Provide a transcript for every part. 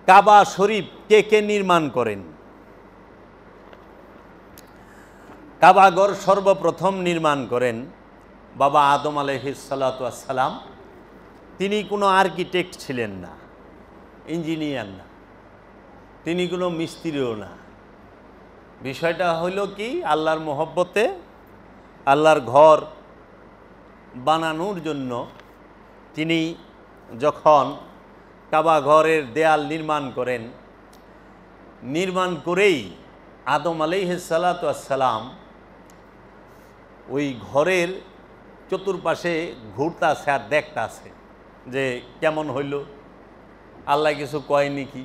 কাবা শরীফ কে কে নির্মাণ করেন? কাবাঘর সর্বপ্রথম নির্মাণ করেন বাবা আদম আলাইহিস সালাতু ওয়াস সালাম। তিনি কোনো আর্কিটেক্ট ছিলেন না, ইঞ্জিনিয়ার না, তিনি কোনো মিস্ত্রিও না। বিষয়টা হইল কি, আল্লাহর মহব্বতে আল্লাহর ঘর বানানোর জন্য তিনি যখন কাবা ঘরের দেয়াল নির্মাণ করেন, নির্মাণ করেই আদম আলাইহিস সালাতু ওয়াস সালাম ওই ঘরের চতুর্পাশে ঘুরতাছে আর দেখতাছে যে কেমন হইল, আল্লাহ কিছু কয়নি কি,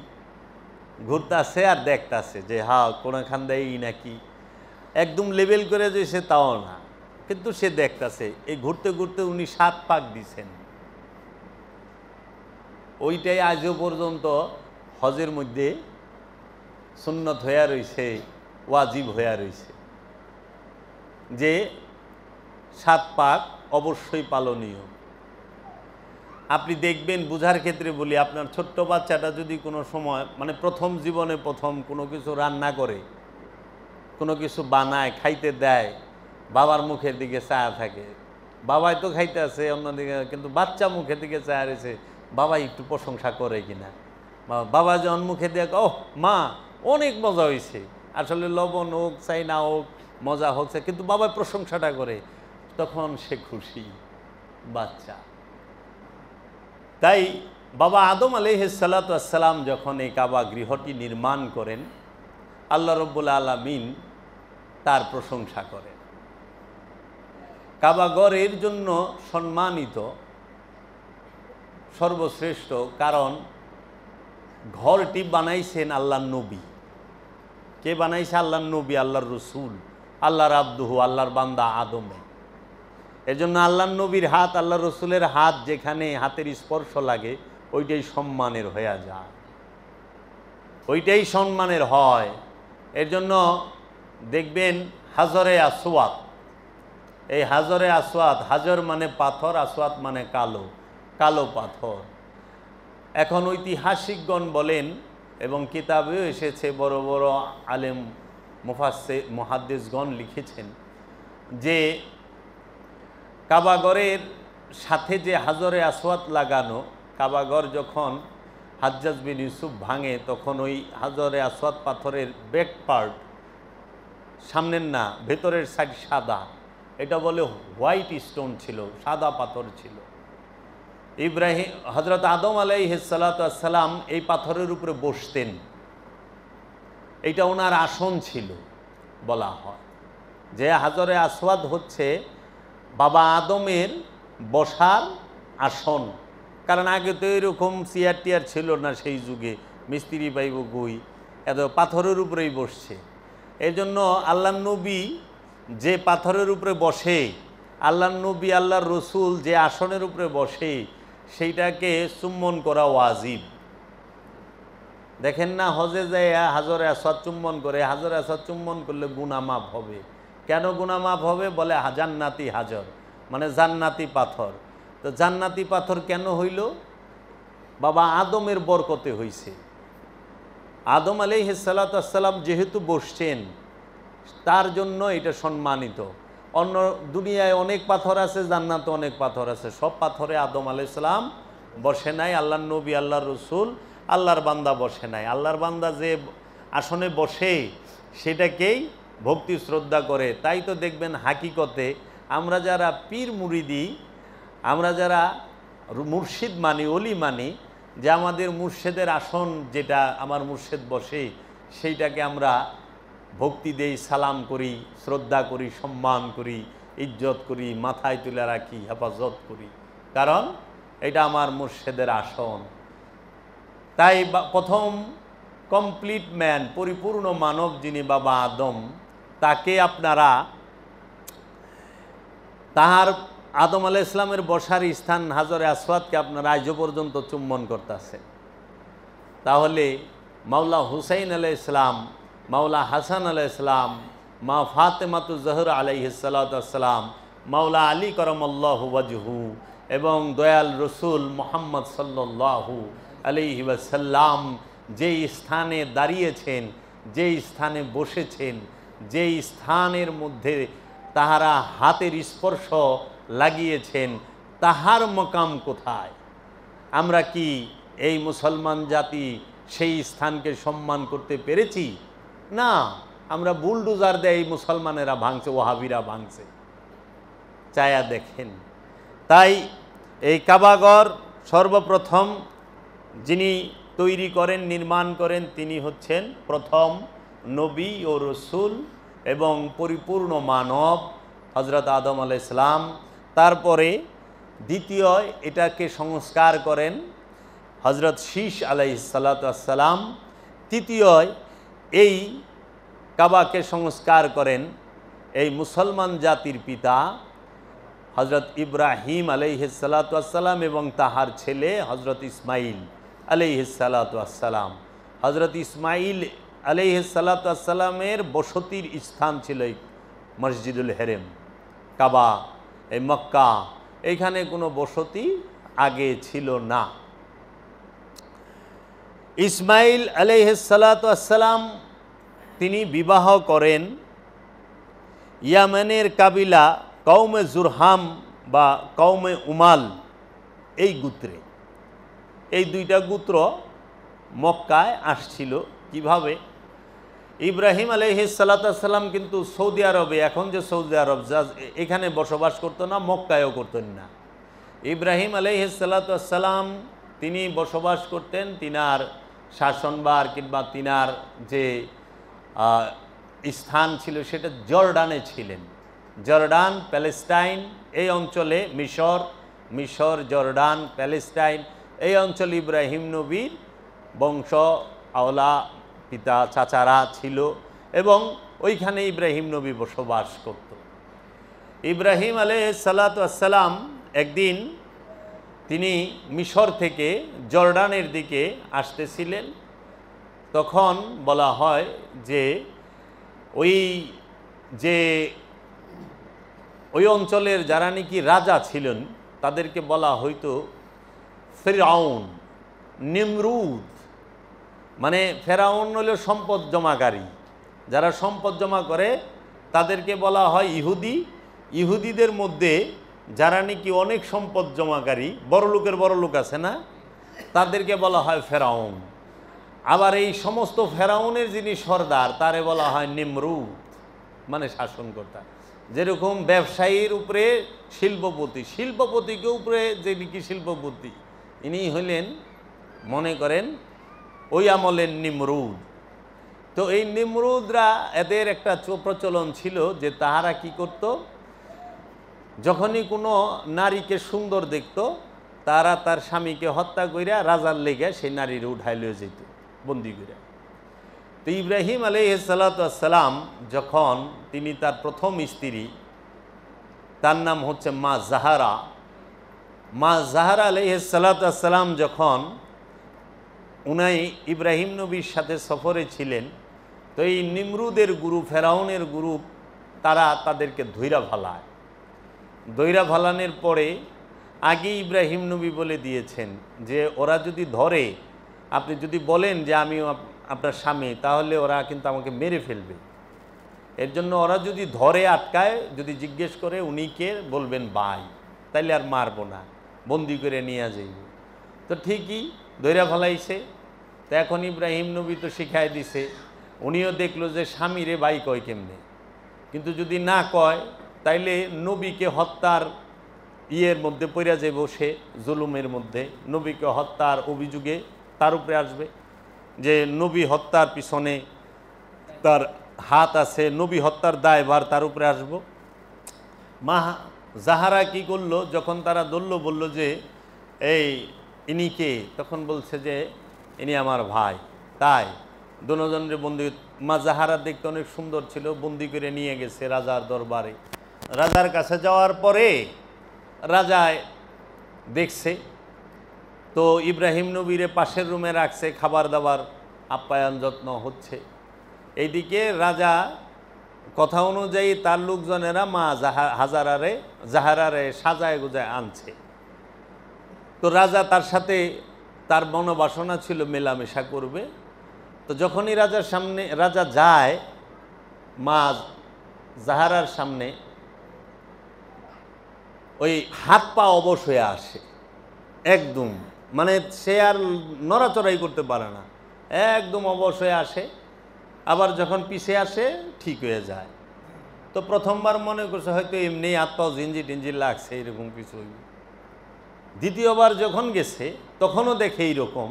ঘুরতাছে আর দেখতাছে যে হ্যাঁ কোনোখান দেয়ই নাকি একদম লেবেল করে দিয়েছে তাও না, কিন্তু সে দেখতাছে। এই ঘুরতে ঘুরতে উনি 7 পাক দিছেন। ওইটাই আজও পর্যন্ত হজের মধ্যে সুন্নত হইয়া রইছে, ওয়াজিব হইয়া রইছে যে 7 পাক অবশ্যই পালনীয়। আপনি দেখবেন, বুঝার ক্ষেত্রে বলি, আপনার ছোট্ট বাচ্চাটা যদি কোনো সময় মানে প্রথম জীবনে প্রথম কোনো কিছু রান্না করে, কোনো কিছু বানায়, খাইতে দেয়, বাবার মুখের দিকে চায়া থাকে, বাবাই তো খাইতে আছে অন্যদিকে, কিন্তু বাচ্চা মুখের দিকে চায়া রয়েছে, বাবা একটু প্রশংসা করে কিনা। বাবা যখন মুখে দিয়ে ওহ মা অনেক মজা হয়েছে, আসলে লবণ হোক চাই না হোক মজা হচ্ছে, কিন্তু বাবা প্রশংসাটা করে, তখন সে খুশি বাচ্চা। তাই বাবা আদম আলাইহিস সালাতু ওয়াস সালাম যখন এই কাবা গৃহটি নির্মাণ করেন, আল্লাহ রাব্বুল আলামিন তার প্রশংসা করেন। কাবাঘর এর জন্য সম্মানিত, সর্বশ্রেষ্ঠ, কারণ ঘরটি বানাইছেন আল্লাহর নবী। কে বানাইছে? আল্লাহর নবী, আল্লাহর রসুল, আল্লাহর আব্দুহু, আল্লাহর বান্দা আদমে। এর জন্য আল্লাহর নবীর হাত, আল্লাহ রসুলের হাত যেখানে হাতের স্পর্শ লাগে ওইটাই সম্মানের হয়ে যায়, ওইটাই সম্মানের হয়। এর জন্য দেখবেন হাজরে আসওয়াদ, এই হাজরে আসওয়াদ, হাজর মানে পাথর, আসওয়াদ মানে কালো, কালো পাথর। এখন ঐতিহাসিকগণ বলেন এবং কিতাবেও এসেছে, বড় বড় আলেম মুহাদ্দিসগণ লিখেছেন যে কাবাঘরের সাথে যে হাজরে আসওয়াদ লাগানো, কাবাঘর যখন হাজ্জাজ বিন ইউসুফ ভাঙে তখন ওই হাজরে আসওয়াদ পাথরের ব্যাক পার্ট, সামনের না ভেতরের সাইড সাদা, এটা বলে হোয়াইট স্টোন ছিল, সাদা পাথর ছিল। ইব্রাহিম হযরত আদম আলাইহিস সালাতু ওয়াস সালাম এই পাথরের উপরে বসতেন, এইটা ওনার আসন ছিল। বলা হয় যে হাজরে আসওয়াদ হচ্ছে বাবা আদমের বসার আসন, কারণ আগে তো এরকম চেয়ার টিয়ার ছিল না সেই যুগে, মিস্ত্রি পাইব কই, এত পাথরের উপরেই বসছে। এই জন্য আল্লাহর নবী যে পাথরের উপরে বসে, আল্লাহর নবী আল্লাহর রসুল যে আসনের উপরে বসে, সেইটাকে চুম্বন করা ওয়াজিব। দেখেন না হজে যায় হাজরে আসওয়াদ চুম্বন করে, হাজরে আসওয়াদ চুম্বন করলে গুনাহ মাফ হবে। কেন গুনাহ মাফ হবে? বলে জান্নাতি হাজর, মানে জান্নাতি পাথর। তো জান্নাতি পাথর কেন হইল? বাবা আদমের বরকতে হইছে। আদম আলাইহিস সালাতু ওয়াস সালাম যেহেতু বসছেন, তার জন্য এটা সম্মানিত। অন্য দুনিয়ায় অনেক পাথর আছে, জান্নাতে অনেক পাথর আছে, সব পাথরে আদম আলাইহিস সালাম বসে নাই, আল্লাহর নবী আল্লাহর রসুল আল্লাহর বান্দা বসে নাই। আল্লাহর বান্দা যে আসনে বসে সেটাকেই ভক্তি শ্রদ্ধা করে। তাই তো দেখবেন হাকিকতে আমরা যারা পীর মুরিদি, আমরা যারা মুর্শিদ মানি, অলি মানি, যে আমাদের মুর্শেদের আসন যেটা আমার মুর্শেদ বসে, সেইটাকে আমরা ভক্তি দেই, সালাম করি, শ্রদ্ধা করি, সম্মান করি, ইজ্জত করি, মাথায় তুলে রাখি, হেফাজত করি, কারণ এটা আমার মুর্শেদের আসন। তাই প্রথম কমপ্লিট ম্যান, পরিপূর্ণ মানব যিনি বাবা আদম, তাকে আপনারা তাহার আদম আলাইহিস সালামের বসার স্থান হাজরে আসওয়াদকে আপনারা আজও পর্যন্ত চুম্বন করতেছেন। তাহলে মাওলা হুসাইন আলাইহিস সালাম, মাওলা হাসান আলাইহিস সালাম, মা ফাতেমাতু জহরা আলাইহিস সালাতু ওয়াস সালাম, মাওলা আলী করমাল্লাহু ওয়াজহু এবং দয়াল রসুল মুহাম্মদ সাল্লাল্লাহু আলাইহি ওয়াসাল্লাম যেই স্থানে দাঁড়িয়েছেন, যেই স্থানে বসেছেন, যেই স্থানের মধ্যে তাহারা হাতের স্পর্শ লাগিয়েছেন, তাহার মকাম কোথায়? আমরা কি এই মুসলমান জাতি সেই স্থানকে সম্মান করতে পেরেছি? না, আমরা বুলডোজার দেয় এই মুসলমানেরা ভাঙছে, ওয়াহাবিরা ভাঙছে। চায়া দেখেন। তাই এই কাবাগর সর্বপ্রথম যিনি তৈরি করেন, নির্মাণ করেন, তিনি হচ্ছেন প্রথম নবী ও রসুল এবং পরিপূর্ণ মানব হজরত আদম আলাইহিস সালাম। তারপরে দ্বিতীয় এটাকে সংস্কার করেন হজরত শীশ আলাইহিস সালাতু ওয়াস সালাম। তৃতীয় এই কাবাকে সংস্কার করেন এই মুসলমান জাতির পিতা হজরত ইব্রাহিম আলাইহিস সালাতু ওয়াস সালাম এবং তাহার ছেলে হজরত ইসমাইল আলাইহিস সালাতু ওয়াস সালাম। হজরত ইসমাইল আলাইহিস সালাতু ওয়াস সালামের বসতির স্থান ছিল এই মসজিদুল হেরেম, কাবা, এই মক্কা। এইখানে কোনো বসতি আগে ছিল না। ইসমাইল আলাইহিস সালাতু ওয়াস সালাম তিনি বিবাহ করেন ইয়ামেনের কাবিলা কওমে জুরহাম বা কওমে উমাল এই গোত্রে। এই দুইটা গোত্র মক্কায় আসছিল। কিভাবে? ইব্রাহিম আলাইহিস সালাতু ওয়াস সালাম কিন্তু সৌদি আরবে, এখন যে সৌদি আরব, এখানে বসবাস করতো না, মক্কায়ও করতেন না। ইব্রাহিম আলাইহিস সালাতু ওয়াস সালাম তিনি বসবাস করতেন, তিনার শাসনভার কিংবা তিনার যে স্থান ছিল সেটা জর্ডানে ছিলেন। জর্ডান, প্যালেস্টাইন এই অঞ্চলে, মিশর, জর্ডান, প্যালেস্টাইন এই অঞ্চলে ইব্রাহিম নবীর বংশ আওলা, পিতা চাচারা ছিল এবং ওইখানে ইব্রাহিম নবী বসবাস করত। ইব্রাহিম আলাইহিস সালাতু ওয়াস সালাম একদিন তিনি মিশর থেকে জর্ডানের দিকে আসতেছিলেন। তখন বলা হয় যে ওই অঞ্চলের যারা নাকি রাজা ছিলেন তাদেরকে বলা হইতো ফেরাউন, নিমরুদ। মানে ফেরাউন হল সম্পদ জমাকারী, যারা সম্পদ জমা করে তাদেরকে বলা হয় ইহুদি। ইহুদিদের মধ্যে যারা নাকি অনেক সম্পদ জমাকারী, বড় লোক আছে না, তাদেরকে বলা হয় ফেরাউন। আবার এই সমস্ত ফেরাউনের যিনি সর্দার তারে বলা হয় নিমরুদ, মানে শাসনকর্তা। যেরকম ব্যবসায়ীর উপরে শিল্পপতি, শিল্পপতিকে উপরে যে নাকি শিল্পপতি, ইনি হইলেন মনে করেন ওই আমলের নিমরুদ। তো এই নিমরুদরা, এদের একটা প্রচলন ছিল যে তাহারা কি করত, যখনই কোনো নারীকে সুন্দর দেখত তারা তার স্বামীকে হত্যা কইরা রাজার লেগে সেই নারীর উঠাই লয়ে যেত বন্দি করে। তো ইব্রাহিম আলাইহিস সালাতু ওয়াস সালাম যখন তিনি তার প্রথম স্ত্রী, তার নাম হচ্ছে মা জাহারা আলাইহিস সালাতু ওয়াস সালাম যখন উনি ইব্রাহিম নবীর সাথে সফরে ছিলেন, তো এই নিমরুদের গুরু, ফেরাউনের গ্রুপ, তারা তাদেরকে ধইরা ফালায়। ধইরা ফালানোর পরে আগে ইব্রাহিম নবী বলে দিয়েছেন যে ওরা যদি ধরে, আপনি যদি বলেন যে আমি আপনার স্বামী, তাহলে ওরা কিন্তু আমাকে মেরে ফেলবে। এর জন্য ওরা যদি ধরে আটকায়, যদি জিজ্ঞেস করে উনি কে, বলবেন ভাই, তাইলে আর মারবো না, বন্দি করে নিয়ে যাইব। তো ঠিকই ধইরা ফেলাইছে। তো এখন ইব্রাহিম নবী তো শিখাই দিছে, উনিও দেখলো যে স্বামীরে ভাই কয় কেমনে। কিন্তু যদি না কয় তাইলে নবীকে হত্যার মধ্যে পড়া যাইব, সে জুলুমের মধ্যে নবীকে হত্যার অভিযোগে তার উপরে আসবে যে নবী হত্যার পিছনে তার হাত আছে, নবী হত্যার দায়ভার তার উপরে আসব। মা জাহারা কি করলো, যখন তারা ধরলো, বলল যে এই ইনি কে, তখন বলছে যে ইনি আমার ভাই। তাই দুজনের বন্দি, মা জাহারা দেখতে অনেক সুন্দর ছিল, বন্দি করে নিয়ে গেছে রাজার দরবারে। রাজার কাছে যাওয়ার পরে রাজায় দেখছে, তো ইব্রাহিম নবীরে পাশের রুমে রাখছে, খাবার দাবার আপ্যায়ন যত্ন হচ্ছে। এইদিকে রাজা কথা অনুযায়ী তার লোকজনেরা মা জাহারারে সাজায় গুজায় আনছে। তো রাজা তার সাথে তার মনোবাসনা ছিল মেলামেশা করবে। তো যখনই রাজার সামনে রাজা যায় মা জাহারার সামনে, ওই হাত পা অবশ হয়ে আসে একদম, মানে সে আর নড়াচড়াই করতে পারে না, একদম অবশ হয়ে আসে। আবার যখন পিছিয়ে আসে ঠিক হয়ে যায়। তো প্রথমবার মনে করছে হয়তো এমনি হাত পাও জিঞ্জি টিঞ্জি লাগছে, এরকম কিছু। দ্বিতীয়বার যখন গেছে তখনও দেখে এইরকম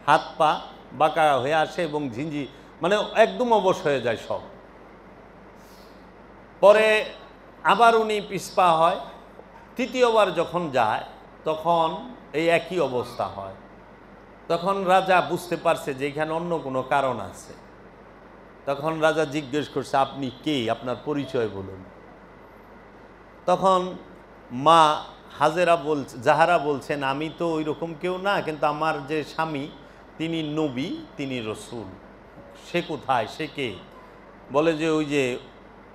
হাত পা বাঁকা হয়ে আসে এবং ঝিঞ্জি, মানে একদম অবশ হয়ে যায় সব। পরে আবার উনি পিছপা হয়। তৃতীয়বার যখন যায় তখন এই একই অবস্থা হয়। তখন রাজা বুঝতে পারছে যে এখানে অন্য কোনো কারণ আছে। তখন রাজা জিজ্ঞেস করছে, আপনি কে, আপনার পরিচয় বলুন। তখন মা জাহারা বলছেন, আমি তো ওই রকম কেউ না, কিন্তু আমার যে স্বামী তিনি নবী, তিনি রসুল। সে কোথায়, সে কে? বলে যে ওই যে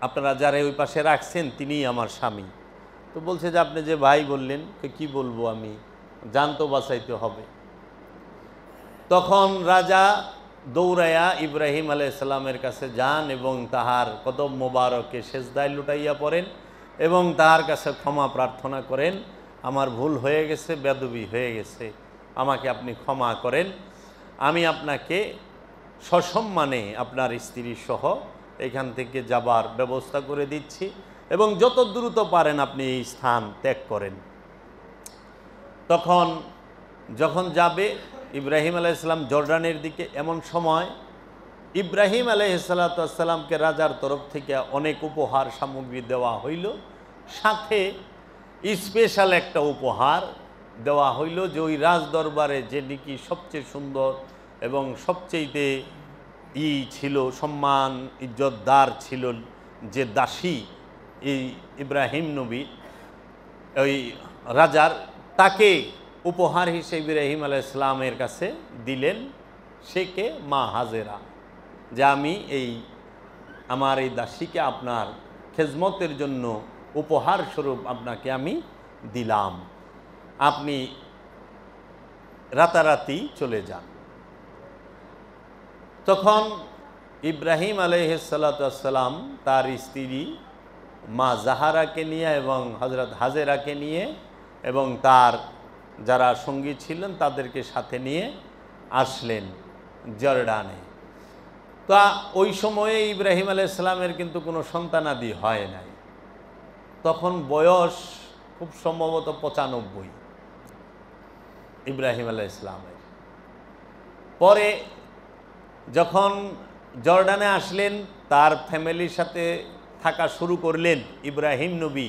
আপনারা যারা ওই পাশে রাখছেন তিনিই আমার স্বামী। তো বলছে যে আপনি যে ভাই বললেন, কি বলবো আমি, জান তো বাঁচাইতে হবে। তখন রাজা দৌড়াইয়া ইব্রাহিম আলাইহিসসালামের কাছে যান এবং তাহার কদম মোবারকে সেজদায় লুটাইয়া পড়েন এবং তাহার কাছে ক্ষমা প্রার্থনা করেন, আমার ভুল হয়ে গেছে, বেদবি হয়ে গেছে, আমাকে আপনি ক্ষমা করেন। আমি আপনাকে সসম্মানে আপনার স্ত্রী সহ এখান থেকে যাবার ব্যবস্থা করে দিচ্ছি এবং যত দ্রুত পারেন আপনি এই স্থান ত্যাগ করেন। তখন যখন যাবে ইব্রাহিম আলাইহিসসালাম জর্ডানের দিকে, এমন সময় ইব্রাহিম আলাইহিসসালামকে রাজার তরফ থেকে অনেক উপহার সামগ্রী দেওয়া হইল, সাথে স্পেশাল একটা উপহার দেওয়া হইল যে ওই রাজ দরবারে যে নাকি সবচেয়ে সুন্দর এবং সবচেয়েতে ছিল, সম্মান ইজ্জতদার ছিল যে দাসী এই ইব্রাহিম নবী, ওই রাজার, তাকে উপহার হিসেবে ইব্রাহিম আলাইহিসসালামের কাছে দিলেন। সে কে? মা হাজেরা, যে আমি আমার এই দাসীকে আপনার খেজমতের জন্য উপহার স্বরূপ আপনাকে আমি দিলাম, আপনি রাতারাতি চলে যান। তখন ইব্রাহিম আলাইহিসসালাম তার স্ত্রী মা জাহারাকে নিয়ে এবং হযরত হাজেরাকে নিয়ে এবং তার যারা সঙ্গী ছিলেন তাদেরকে সাথে নিয়ে আসলেন জর্ডানে। তা ওই সময়ে ইব্রাহিম আলাইহিসসালামের কিন্তু কোনো সন্তানাদি হয় নাই। তখন বয়স খুব সম্ভবত 95 ইব্রাহিম আলাইহিসসালামের। পরে যখন জর্ডানে আসলেন তার ফ্যামিলির সাথে থাকা শুরু করলেন ইব্রাহিম নবী।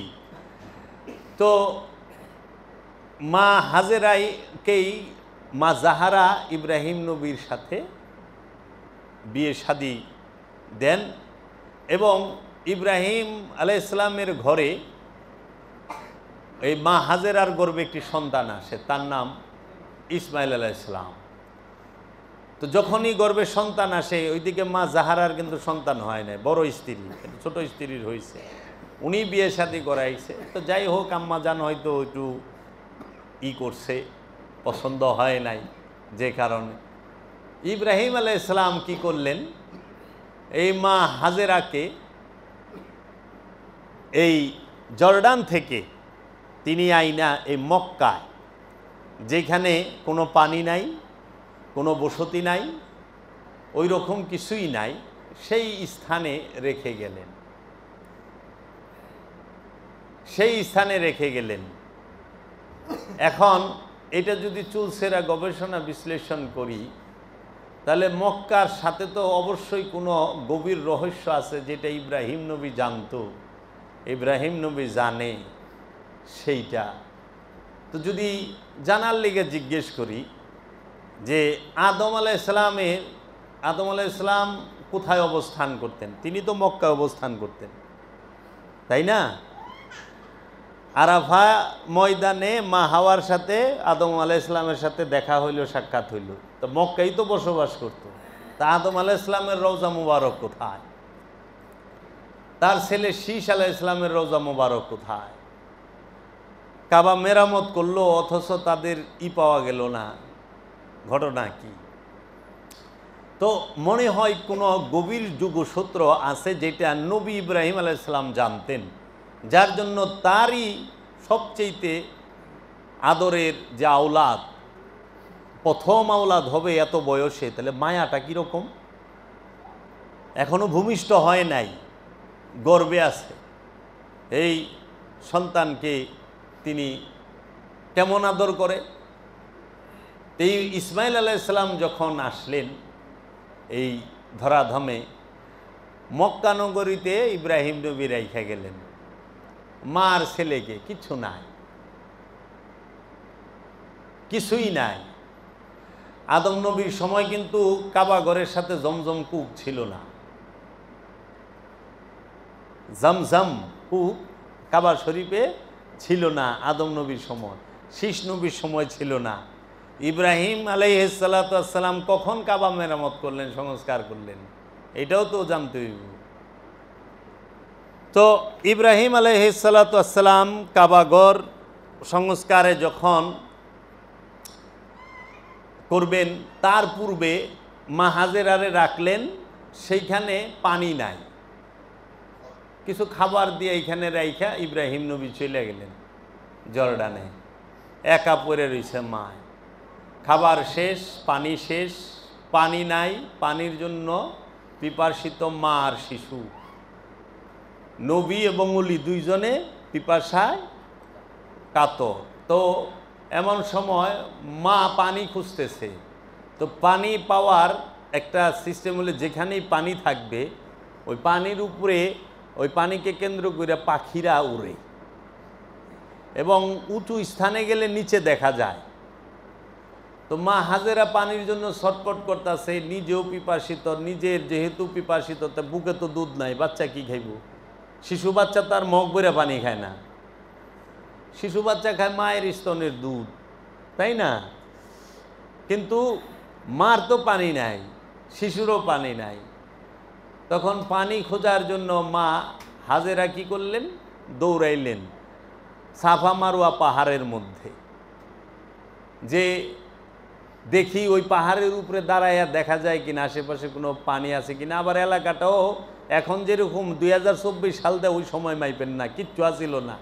তো মা হাজেরাকেই মা জাহারা ইব্রাহিম নবীর সাথে বিয়ে শাদী দেন এবং ইব্রাহিম আলাইহিসসালামের ঘরে এই মা হাজেরার গর্ভে একটি সন্তান আসে, তার নাম ইসমাইল আলাইহিসসালাম। তো যখনই গর্ভে সন্তান আসে, ওইদিকে মা জাহারার কিন্তু সন্তান হয় না, বড় স্ত্রী, ছোট স্ত্রীর হয়েছে, উনি বিয়ে শাদী করাইছে। তো যাই হোক, আম্মা জান হয়তো একটু করছে, পছন্দ হয় নাই, যে কারণে ইব্রাহিম আলাইহিসসালাম কি করলেন, এই মা হাজেরাকে এই জর্ডান থেকে তিনি আইনা এই মক্কায়, যেখানে কোনো পানি নাই, কোনো বসতি নাই, ওই রকম কিছুই নাই, সেই স্থানে রেখে গেলেন। এখন এটা যদি চুলসেরা গবেষণা বিশ্লেষণ করি, তাহলে মক্কার সাথে তো অবশ্যই কোনো গভীর রহস্য আছে যেটা ইব্রাহিম নবী জানতো, ইব্রাহিম নবী জানে সেইটা। তো যদি জানার লেগে জিজ্ঞেস করি যে আদম আলাইহিসসালাম কোথায় অবস্থান করতেন? তিনি তো মক্কায় অবস্থান করতেন, তাই না? আরাফা ময়দানে মা হাওয়ার সাথে আদম আলাইহিসসালামের সাথে দেখা হইল, সাক্ষাৎ হইল, তো মক্কাই তো বসবাস করত। তা আদম আলাইহিসসালামের রওজা মুবারক কোথায়? তার ছেলে শীস আলাইহিসসালামের রওজা মুবারক কোথায়? কাবা মেরামত করলো অথচ তাদের পাওয়া গেল না। ঘটনা কি? তো মনে হয় কোনো গভীর যোগসূত্র আছে যেটা নবী ইব্রাহিম আলাইহিস সালাম জানতেন, যার জন্য তারই সবচেয়েতে আদরের যে আওলাদ, প্রথম আওলাদ হবে এত বয়সে, তাহলে মায়াটা কীরকম? এখনো ভূমিষ্ঠ হয় নাই, গর্বে আছে। এই সন্তানকে তিনি কেমন আদর করে। এই ইসমাইল আলাইহিস সালাম যখন আসলেন এই ধরাধামে, মক্কা নগরীতে ইব্রাহিম নবী রাইখা গেলেন, মার ছেলেকে, কিছু নাই, কিছুই নাই। আদম নবীর সময় কিন্তু কাবা ঘরের সাথে জমজম কূপ ছিল না, জমজম কূপ কাবা শরীফে ছিল না আদম নবীর সময়, শীষ নবীর সময় ছিল না। ইব্রাহিম আলাইহিস সালাতু ওয়াস সালাম কখন কাবা মেরামত করলেন, সংস্কার করলেন, এটাও তো জানতে হইব। তো ইব্রাহিম আলাইহিস সালাতু ওয়াস সালাম কাবাঘর সংস্কারে যখন করবেন, তার পূর্বে মা হাজেরারে রাখলেন, সেইখানে পানি নাই, কিছু খাবার দিয়ে এইখানে রাইখা ইব্রাহিম নবী চলে গেলেন জর্ডানে। একা পড়ে রয়েছে মা, খাবার শেষ, পানি শেষ, পানি নাই, পানির জন্য পিপাসিত মা আর শিশু, নবী এবং ওলি দুইজনে পিপাসায় কাতর। তো এমন সময় মা পানি খুঁজতেছে। তো পানি পাওয়ার একটা সিস্টেম হলে যেখানেই পানি থাকবে ওই পানির উপরে, ওই পানিকে কেন্দ্র করে পাখিরা উড়ে, এবং উঁচু স্থানে গেলে নিচে দেখা যায়। তো মা হাজেরা পানির জন্য ছটফট করতেছে, নিজেও পিপাসিত, নিজের যেহেতু পিপাসিত, তা বুকে তো দুধ নাই, বাচ্চা কি খাইব? শিশু বাচ্চা তার মগ ভরে পানি খায় না, শিশু বাচ্চা খায় মায়ের স্তনের দুধ, তাই না? কিন্তু মার তো পানি নাই, শিশুরও পানি নাই। তখন পানি খোঁজার জন্য মা হাজেরা কি করলেন? দৌড়াইলেন সাফা মারওয়া পাহাড়ের মধ্যে, যে দেখি ওই পাহাড়ের উপরে দাঁড়াইয়া দেখা যায় কিনা আশেপাশে কোনো পানি আছে কিনা। আবার এলাকাটাও এখন যেরকম 2024 সালতে ওই সময় মাইপেন না, কিচ্ছু আসিল না,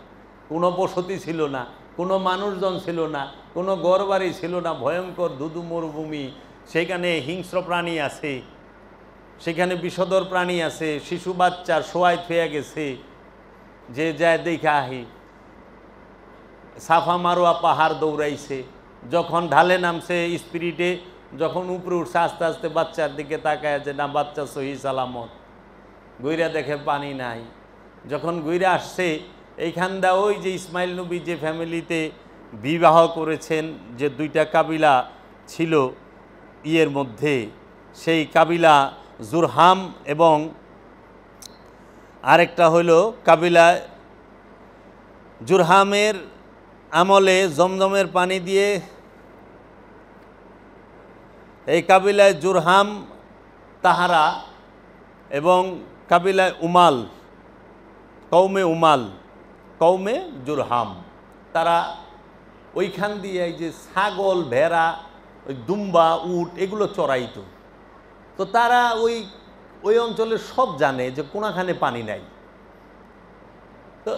কোনো বসতি ছিল না, কোনো মানুষজন ছিল না, কোনো ঘরবাড়ি ছিল না, ভয়ঙ্কর ধুধু মরুভূমি, সেখানে হিংস্র প্রাণী আছে, সেখানে বিষধর প্রাণী আছে, শিশু বাচ্চা শোয়াই থুয়ে গেছে, যে যায় দেখা আহি। সাফা মারোয়া পাহাড় দৌড়াইছে, যখন ঢালে নামছে স্পিরিটে, যখন উপরে উঠছে আস্তে আস্তে বাচ্চার দিকে তাকায় যে না বাচ্চা সহি সালামত, গইরা দেখে পানি নাই। যখন গইরা আসছে এইখান দা ওই যে ইসমাইল নবী যে ফ্যামিলিতে বিবাহ করেছেন, যে দুইটা কাবিলা ছিল ইয়ের মধ্যে, সেই কাবিলা জুরহাম এবং আরেকটা হইল কাবিলা জুরহামের আমলে জমজমের পানি দিয়ে, এই কাবিলায় জুরহাম তাহারা এবং কাবিলায় উমাল, কৌমে জুরহাম, তারা ওইখান দিয়ে এই যে ছাগল, ভেড়া, ওই দুম্বা, উট এগুলো চড়াইতো। তো তারা ওই অঞ্চলে সব জানে যে কোনখানে পানি নাই। তো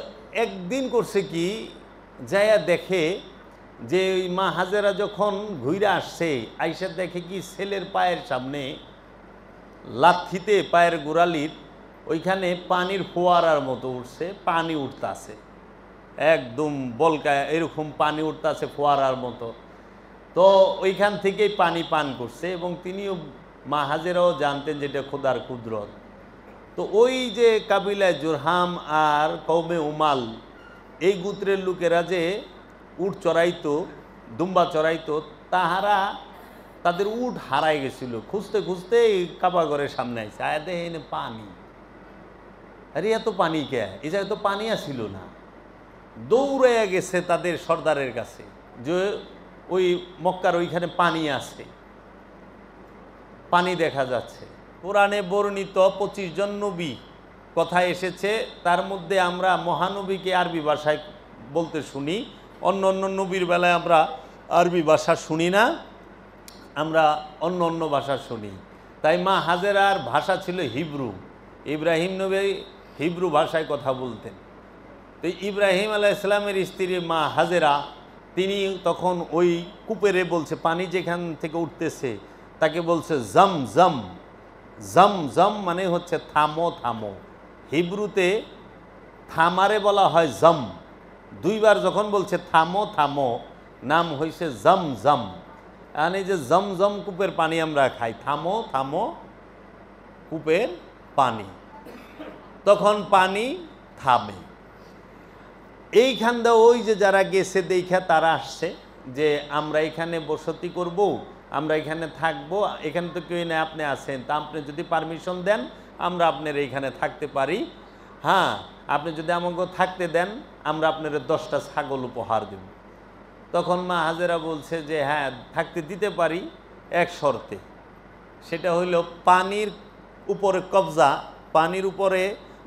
একদিন করছে কি, যাইয়া দেখে যে ওই মা হাজেরা যখন ঘুরে আসছে, আইসা দেখে কি ছেলের পায়ের সামনে লাথিতে পায়ের গোড়ালির ওইখানে পানির ফোয়ারার মতো উঠছে, পানি উঠতেছে, একদম বলকায় এরকম পানি উঠতেছে ফোয়ারার মতো। তো ওইখান থেকেই পানি পান করছে, এবং তিনিও মা হাজেরাও জানতেন যেটা খোদার কুদরত। তো ওই যে কাবিলায় জুরহাম আর কৌমে উমাল, এই গোত্রের লোকেরা যে উট চড়াইতো, দুম্বা চড়াইতো, তাহারা তাদের উট হারাই গেছিল। খুঁজতে খুঁজতে কাবাঘরের সামনে আইসে, আয়া দেখে পানি, আরে এত পানি কে, এই জায়গায় তো পানি আসিল না। দৌড়াইয়া গেছে তাদের সর্দারের কাছে যে ওই মক্কার ওইখানে পানি আছে, পানি দেখা যাচ্ছে। কোরআনে বর্ণিত 25 জন নবী কথা এসেছে, তার মধ্যে আমরা মহানবীকে আরবি ভাষায় বলতে শুনি, অন্য অন্য নবীর বেলায় আমরা আরবি ভাষা শুনি না। আমরা অন্য অন্য ভাষা শুনি। তাই মা হাজেরার ভাষা ছিল হিব্রু। ইব্রাহিম নবী হিব্রু ভাষায় কথা বলতেন। তো ইব্রাহিম আলাইহিস সালামের স্ত্রী মা হাজেরা তিনি তখন ওই কূপেরে বলছে, পানি যেখান থেকে উঠতেছে তাকে বলছে জম জম। জম জম মানে হচ্ছে থামো থামো। হিব্রুতে থামারে বলা হয় জম। দুইবার যখন বলছে থামো থামো, নাম হয়েছে জম জম। মানে যে জম জম কূপের পানি আমরা খাই, থামো থামো কূপের পানি, তখন পানি থামে। এইখানটা ওই যে যারা গেছে দেখা তারা আসছে যে আমরা এখানে বসতি করব, আমরা এখানে থাকবো, এখানে তো কেউ না, আপনি আছেন, তা আপনি যদি পারমিশন দেন আমরা আপনার এইখানে থাকতে পারি। হ্যাঁ, আপনি যদি আমাকে থাকতে দেন আমরা আপনার 10টা ছাগল উপহার দেব। তখন মা হাজেরা বলছে যে হ্যাঁ থাকতে দিতে পারি, এক শর্তে। সেটা হইল পানির উপরে কবজা, পানির উপরে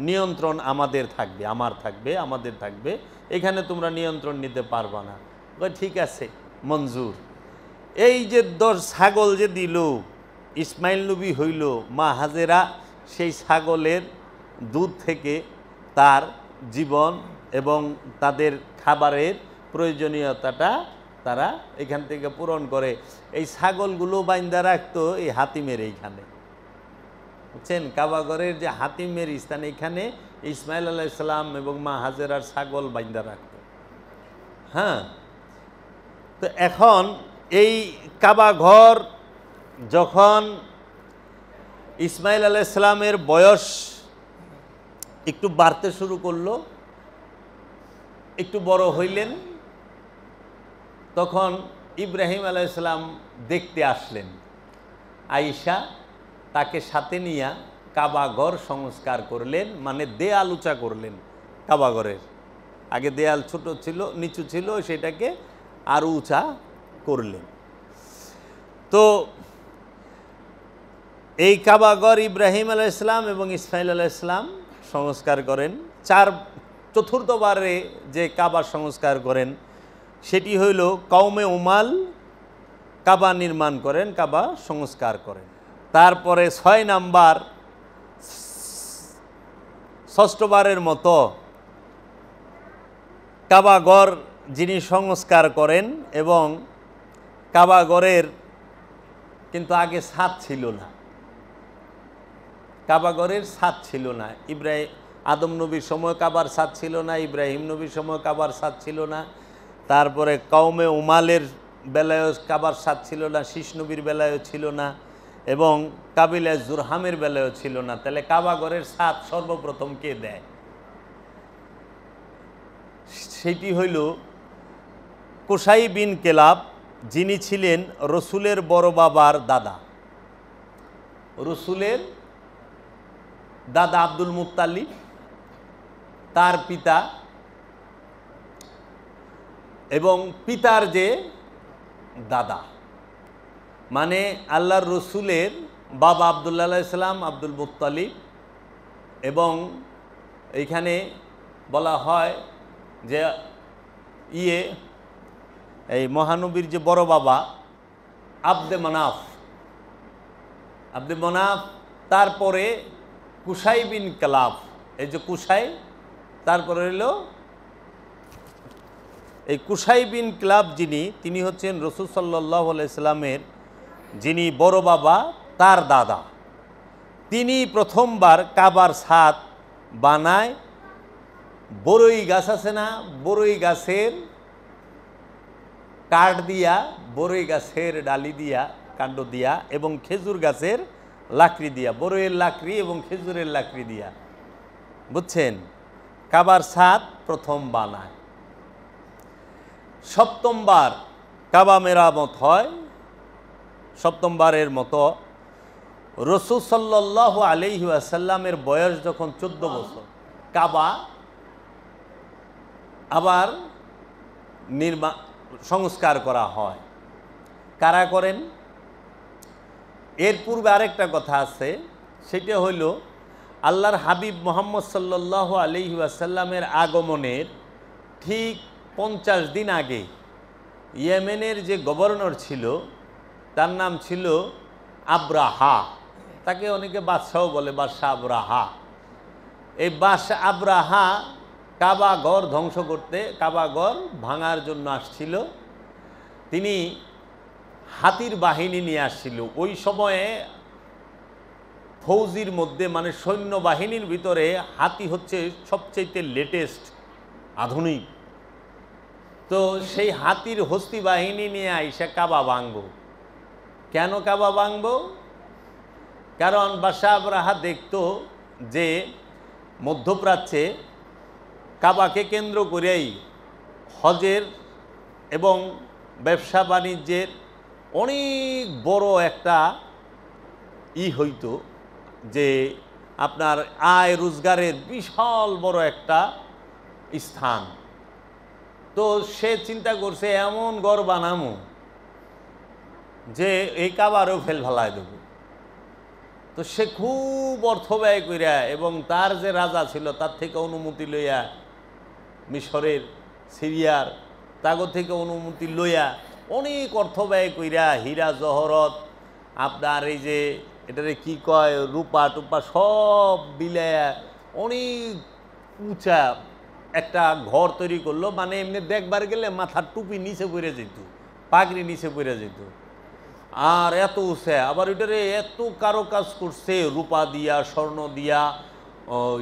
নিয়ন্ত্রণ আমাদের থাকবে, আমার থাকবে, আমাদের থাকবে, এখানে তোমরা নিয়ন্ত্রণ নিতে পারবা না। ঠিক আছে, মঞ্জুর। এই যে 10 ছাগল যে দিল, ইসমাইল নবী হইল, মা হাজেরা সেই ছাগলের দুধ থেকে তার জীবন এবং তাদের খাবারের প্রয়োজনীয়তাটা তারা এখান থেকে পূরণ করে। এই ছাগলগুলো বাইন্দা রাখতো এই হাতিমের এইখানে, বুঝছেন, কাবাগরের যে হাতিমের স্থান, এখানে ইসমাইল আলাইহিস সালাম এবং মা হাজেরার ছাগল বাইন্দা রাখত। হ্যাঁ, তো এখন এই কাবাঘর যখন ইসমাইল আলাইহিস সালামের বয়স একটু বাড়তে শুরু করলো, একটু বড় হইলেন, তখন ইব্রাহিম আলাইহিস সালাম দেখতে আসলেন। আয়েশা তাকে সাথে নিয়ে কাবাঘর সংস্কার করলেন, মানে দেয়াল উঁচা করলেন। কাবাঘরের আগে দেয়াল ছোট ছিল, নিচু ছিল, সেটাকে আরও উঁচা করলেন। তো এই কাবাঘর ইব্রাহিম আলাইহিস সালাম এবং ইসমাইল আলাইহিস সালাম সংস্কার করেন। চতুর্থবারে যে কাবা সংস্কার করেন সেটি হইল কওমে উমাল কাবা নির্মাণ করেন, কাবা সংস্কার করেন। তারপরে 6 নাম্বার, ষষ্ঠবারের মতো কাবাঘর যিনি সংস্কার করেন, এবং কাবাঘরের কিন্তু আগে ছাদ ছিল না, কাবাঘরের ছাদ ছিল না। আদম নবীর সময় কাবার ছাদ ছিল না, ইব্রাহিম নবীর সময় কাবার ছাদ ছিল না, তারপরে কওমে উমালের বেলায়ও কাবার ছাদ ছিল না, শীষ নবীর বেলায়ও ছিল না, এবং কাবিলায় জুরহামের বেলায়ও ছিল না। তাহলে কাবাঘরের ছাদ সর্বপ্রথম কে দেয়? সেটি হইল কুসাই বিন কেলাব, যিনি ছিলেন রসুলের বড় বাবার দাদা। রসুলের দাদা আব্দুল মুত্তালিব, তার পিতা এবং পিতার যে দাদা, মানে আল্লাহর রসুলের বাবা আব্দুল্লাহ আলাইহিস সালাম আব্দুল মুত্তালিব, এবং এইখানে বলা হয় যে এই মহানবীর যে বড় বাবা আব্দে মনাফ, তারপরে কুসাই বিন কালাব, এই যে কুসাই, তারপরে হইল এই কুসাই বিন ক্লাব, তিনি হচ্ছেন রাসূল সাল্লাল্লাহু আলাইহি সাল্লামের যিনি বড় বাবা, তার দাদা। তিনি প্রথমবার কাবার ছাদ বানায়। বড়ই গাছ আছে না, বড়ই গাছের কাঠ দিয়া, বড়ই গাছের ডালি দিয়া, কাণ্ড দিয়া, এবং খেজুর গাছের লাকড়ি দিয়া, বড়ইয়ের লাকড়ি এবং খেজুরের লাকড়ি দিয়া, বুঝছেন, কাবার ছাদ প্রথম বানায়। সপ্তমবার কাবা মেরামত হয়। সপ্তমবারের মতো রাসূল সাল্লাল্লাহু আলাইহি ওয়াসাল্লামের বয়স যখন 14 বছর, কাবা আবার সংস্কার করা হয়। কারা করেন? এর পূর্বে আরেকটা কথা আছে, সেটা হইল আল্লাহর হাবিব মুহাম্মদ সাল্লাল্লাহু আলাইহি ওয়াসাল্লামের আগমনের ঠিক 50 দিন আগে ইয়েমেনের যে গভর্নর ছিল, তার নাম ছিল আব্রাহা, তাকে অনেকে বাদশাও বলে, বাদশাহ আব্রাহা। এই বাদশাহ আব্রাহা কাবা ঘর ধ্বংস করতে, কাবা ঘর ভাঙার জন্য আসছিল। তিনি হাতির বাহিনী নিয়ে আসছিল। ওই সময়ে ফৌজির মধ্যে মানে সৈন্যবাহিনীর ভিতরে হাতি হচ্ছে সবচেয়ে লেটেস্ট, আধুনিক। তো সেই হাতির হস্তি বাহিনী নিয়ে আইসা কাবা ভাঙব। কেন কাবা ভাঙব? কারণ বাদশাহ আব্রাহা দেখত যে মধ্যপ্রাচ্যে কাবাকে কেন্দ্র করেই হজের এবং ব্যবসা বাণিজ্যের অনেক বড় একটা হইতো, যে আপনার আয় রোজগারের বিশাল বড় একটা স্থান। তো সে চিন্তা করছে এমন ঘর বানামো যে এই কাবারও ফেল ফেলায় দেব। তো সে খুব অর্থ ব্যয় কইরা এবং তার যে রাজা ছিল তার থেকে অনুমতি লইয়া, মিশরের সিরিয়ার তাগো থেকে অনুমতি লইয়া অনেক অর্থ ব্যয় কইরা হীরা জহরত, আপনার এই যে এটারে কি কয় রূপা টুপা সব বিলায়া অনেক উঁচা একটা ঘর তৈরি করলো। মানে এমনি দেখবার গেলে মাথার টুপি নিচে পড়ে যেত, পাগড়ি নিচে পড়ে যেত, আর এত উঁচা। আবার ওইটারে এত কারো কাজ করছে, রূপা দিয়া, স্বর্ণ দিয়া,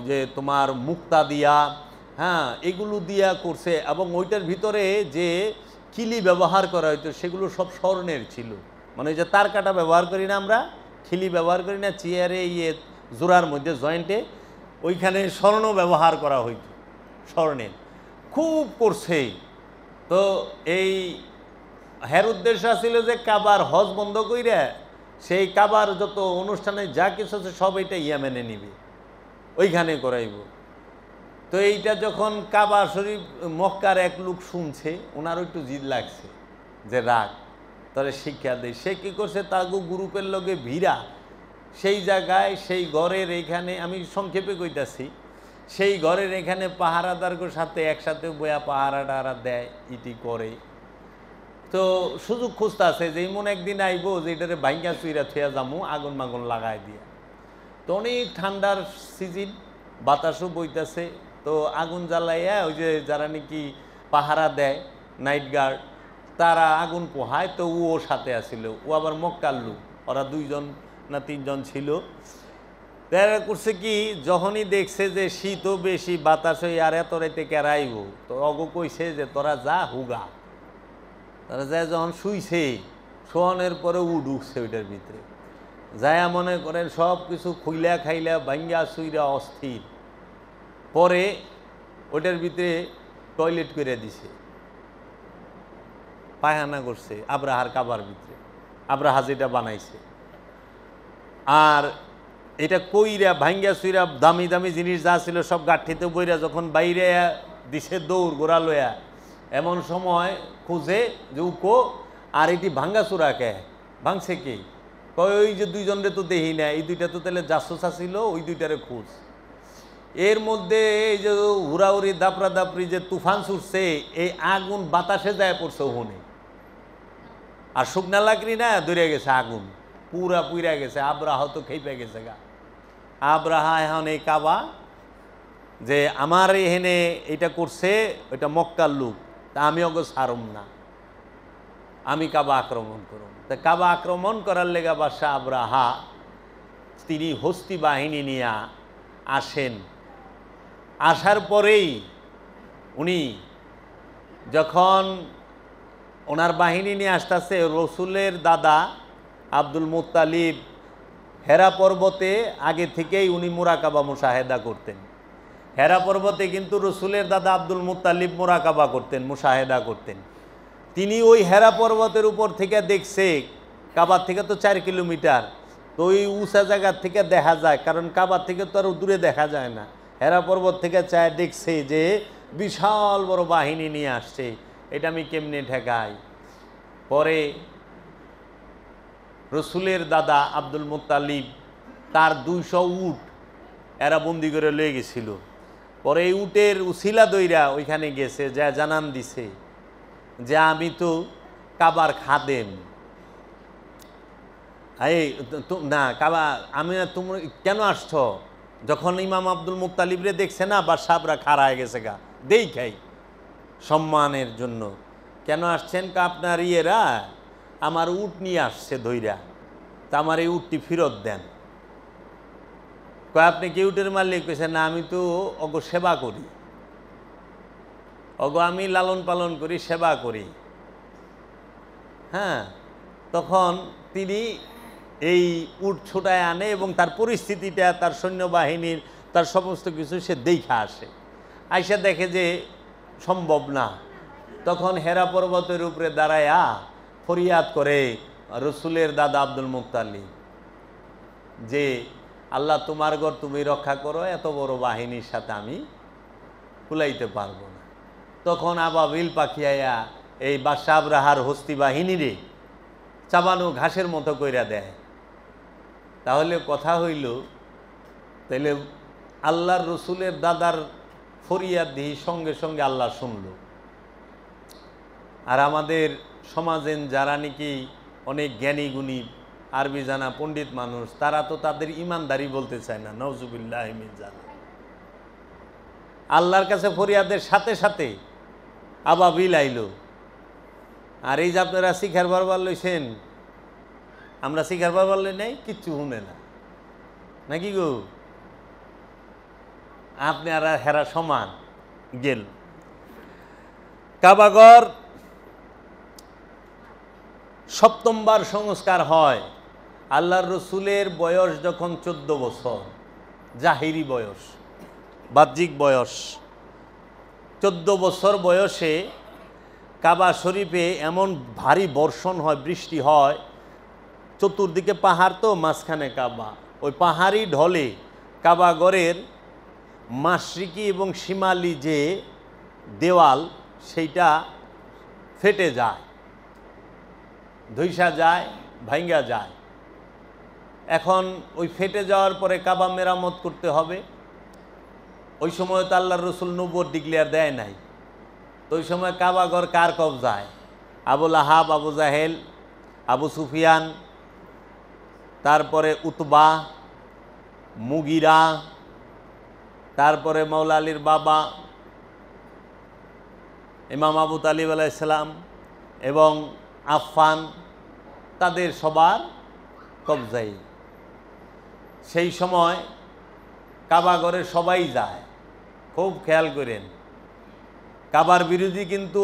যে তোমার মুক্তা দিয়া, হ্যাঁ এগুলো দিয়া করছে। এবং ওইটার ভিতরে যে খিলি ব্যবহার করা হইতো সেগুলো সব স্বর্ণের ছিল। মানে ওই যে তার কাটা ব্যবহার করি না আমরা, খিলি ব্যবহার করি না চেয়ারে, জোড়ার মধ্যে জয়েন্টে, ওইখানে স্বর্ণ ব্যবহার করা হইতো, স্বর্ণের খুব করছে। তো এই হের উদ্দেশ্য ছিল যে কাবার হজ বন্ধ কইরা সেই কাবার যত অনুষ্ঠানে যা কিছু আছে সব এটা ইয়ামেনে নিবে, ওইখানে করাইব। তো এইটা যখন কাবা শরীফ মক্কার এক লোক শুনছে, ওনারও একটু জিদ লাগছে যে রাগ, তাহলে শিক্ষা দেয়। সে কী করছে, তাগো গ্রুপের লগে ভিড়া সেই জায়গায়, সেই ঘরের এইখানে, আমি সংক্ষেপে কইতাছি, সেই ঘরের এখানে পাহারাদারগোর সাথে একসাথে বয়া পাহারা টাহারা দেয়, ইটি করে। তো সুযোগ খুঁজতে আছে যে এমন একদিন আইব যে এটারে ভাঙ্গা চুইরা থুয়া যামু, আগুন মাগুন লাগাই দিয়া। তো অনেক ঠান্ডার সিজন, বাতাসও বইতেছে। তো আগুন জ্বালাইয়া ওই যে যারা নাকি পাহারা দেয়, নাইট গার্ড, তারা আগুন পোহায়। তো ও সাথে আসিল, ও আবার মক্কার লোক, ওরা 2 না 3 ছিল। তারা করছে কি, যখনই দেখছে যে শীতও বেশি, বাতাস হয়ে আর এত রাইতে কেরাইব, তো অগ কইছে যে তোরা যা হুগা। তারা যায় যখন শুইছে, শোয়ানোর পরে ঢুকছে ওইটার ভিতরে, যায়া মনে করেন সব কিছু খুইলা খাইলা ভাঙ্গা চুইরা অস্থির। পরে ওইটার ভিতরে টয়লেট করে দিছে, পায়খানা করছে আব্রাহার কাবার ভিতরে, আব্রাহা যেটা বানাইছে। আর এটা কইরা ভাঙ্গা চুইরা দামি দামি জিনিস যা ছিল সব গাঠিতে বইরা যখন বাইরে দিছে দৌড় গোড়া লয়া, এমন সময় খুঁজে যে উকো আর এটি ভাঙ্গা চূড়া কে ভাঙছে কে, কয় ওই যে 2 জনরে তো দেখি না, এই 2টা তো তাহলে জাসুসা ছিল, ওই 2টারে খুঁজ। এর মধ্যে এই যে হুড়াহুড়ি দাপড়া দাপড়ি যে তুফান ছুটছে, এই আগুন বাতাসে যায় পড়ছে ওখানে, আর শুকনা লাকড়ি না ধরে গেছে আগুন, পুরা পুইরা গেছে। আব্রাহা তো খেপে গেছে গা। আব্রাহা এখন এই কাবা যে আমার এখানে এটা করছে, ওইটা মক্কার লোক, তা আমি ওকে ছাড়ম না, আমি কাবা আক্রমণ করব। তা কাবা আক্রমণ করার লেগা বাদশাহ আব্রাহা তিনি হস্তি বাহিনী নিয়ে আসেন। আসার পরেই উনি যখন ওনার বাহিনী নিয়ে আসতেছে, রসুলের দাদা আব্দুল মুত্তালিব হেরা পর্বতে আগে থেকেই উনি মুরাকাবা মুশাহেদা করতেন। হেরা পর্বতে কিন্তু রসুলের দাদা আব্দুল মুত্তালিব মুরাকাবা করতেন, মুশাহেদা করতেন। তিনি ওই হেরা পর্বতের উপর থেকে দেখছে, কাবার থেকে তো 4 কিলোমিটার, তো ওই উঁচা জায়গার থেকে দেখা যায়, কারণ কাবার থেকে তো আর দূরে দেখা যায় না। হেরা পর্বত থেকে চায় দেখছে যে বিশাল বড় বাহিনী নিয়ে আসছে, এটা আমি কেমনে ঠেকাই। পরে রসুলের দাদা আব্দুল মুত্তালিব তার 200 উট এরা বন্দি করে লয়ে গেছিল। পরে এই উটের উছিলা দইরা ওইখানে গেছে, যা জানান দিছে যে আমি তো কাবার খাদেম, এই না কাবা, আমি তুমি কেন আসছো? যখন ইমাম আব্দুল মুত্তালিবরে দেখছে না বা সাবরা খাড়া হয়ে গেছে গা, দেই খাই সম্মানের জন্য। কেন আসছেন? আপনার ইয়েরা আমার উট নিয়ে আসছে ধইরা, তা আমার এই উটটি ফেরত দেন। কয় আপনি কি উটের মালিক? কইছে না, আমি তো অগ সেবা করি, অগ আমি লালন পালন করি, সেবা করি। হ্যাঁ, তখন তিনি এই উট ছোটায় আনে এবং তার পরিস্থিতিটা, তার সৈন্যবাহিনীর, তার সমস্ত কিছু সে দেখা আসে। আইসা দেখে যে সম্ভব না, তখন হেরা পর্বতের উপরে দাঁড়ায়া ফরিয়াদ করে রসুলের দাদা আব্দুল মুত্তালিব যে আল্লাহ তোমার ঘর তুমি রক্ষা করো, এত বড় বাহিনীর সাথে আমি কুলাইতে পারবো না। তখন আবাবিল পাখি আয়া এই বাদশাহ আবরাহার হস্তি বাহিনীরে চাবানো ঘাসের মতো কইরা দেয়। তাহলে কথা হইল, তাহলে আল্লাহর রসুলের দাদার ফরিয়াদ দিই সঙ্গে সঙ্গে আল্লাহ শুনল। আর আমাদের সমাজের যারা নাকি অনেক জ্ঞানী গুণী আরবি জানা পণ্ডিত মানুষ, তারা তো তাদের ইমানদারি বলতে চায় না, নওজুবিল্লাহ মিন জালিক। আল্লাহর কাছে ফরিয়াদের সাথে সাথে আবাবিল আইল। আর এই যে আপনারা শিখার বারবার লইছেন, আমরা শিখার বারবার লই নাই, কিচ্ছু শুনে না নাকি গো? আপনি আর হেরা সমান গেল। কাবাগর সপ্তমবার সংস্কার হয় আল্লাহর রসুলের বয়স যখন 14 বছর, জাহিরি বয়স, বাহ্যিক বয়স। 14 বছর বয়সে কাবা শরীফে এমন ভারী বর্ষণ হয়, বৃষ্টি হয়, চতুর্দিকে পাহাড় তো, মাঝখানে কাবা। ওই পাহাড়ি ঢলে কাবাগরের মাশরিকি এবং শিমালি যে দেওয়াল, সেইটা ফেটে যায়, ধইসা যায়, ভাঙ্গা যায়। এখন ওই ফেটে যাওয়ার পরে কাবা মেরামত করতে হবে। ওই সময় তো আল্লাহর রসুল নবুয়ত ডিক্লেয়ার দেয় নাই, তো ওই সময় কাবাগর কার কবজায়? আবুল আহাব, আবু জাহেল, আবু সুফিয়ান, তারপরে উতবা, মুগিরা, তারপরে মৌলা আলীর বাবা ইমাম আবু তালিব আলাইহিস সালাম এবং আফফান, তাদের সবার কবজাই। সেই সময় কাবাগরে সবাই যায়, খুব খেয়াল করেন। কাবার বিরোধী কিন্তু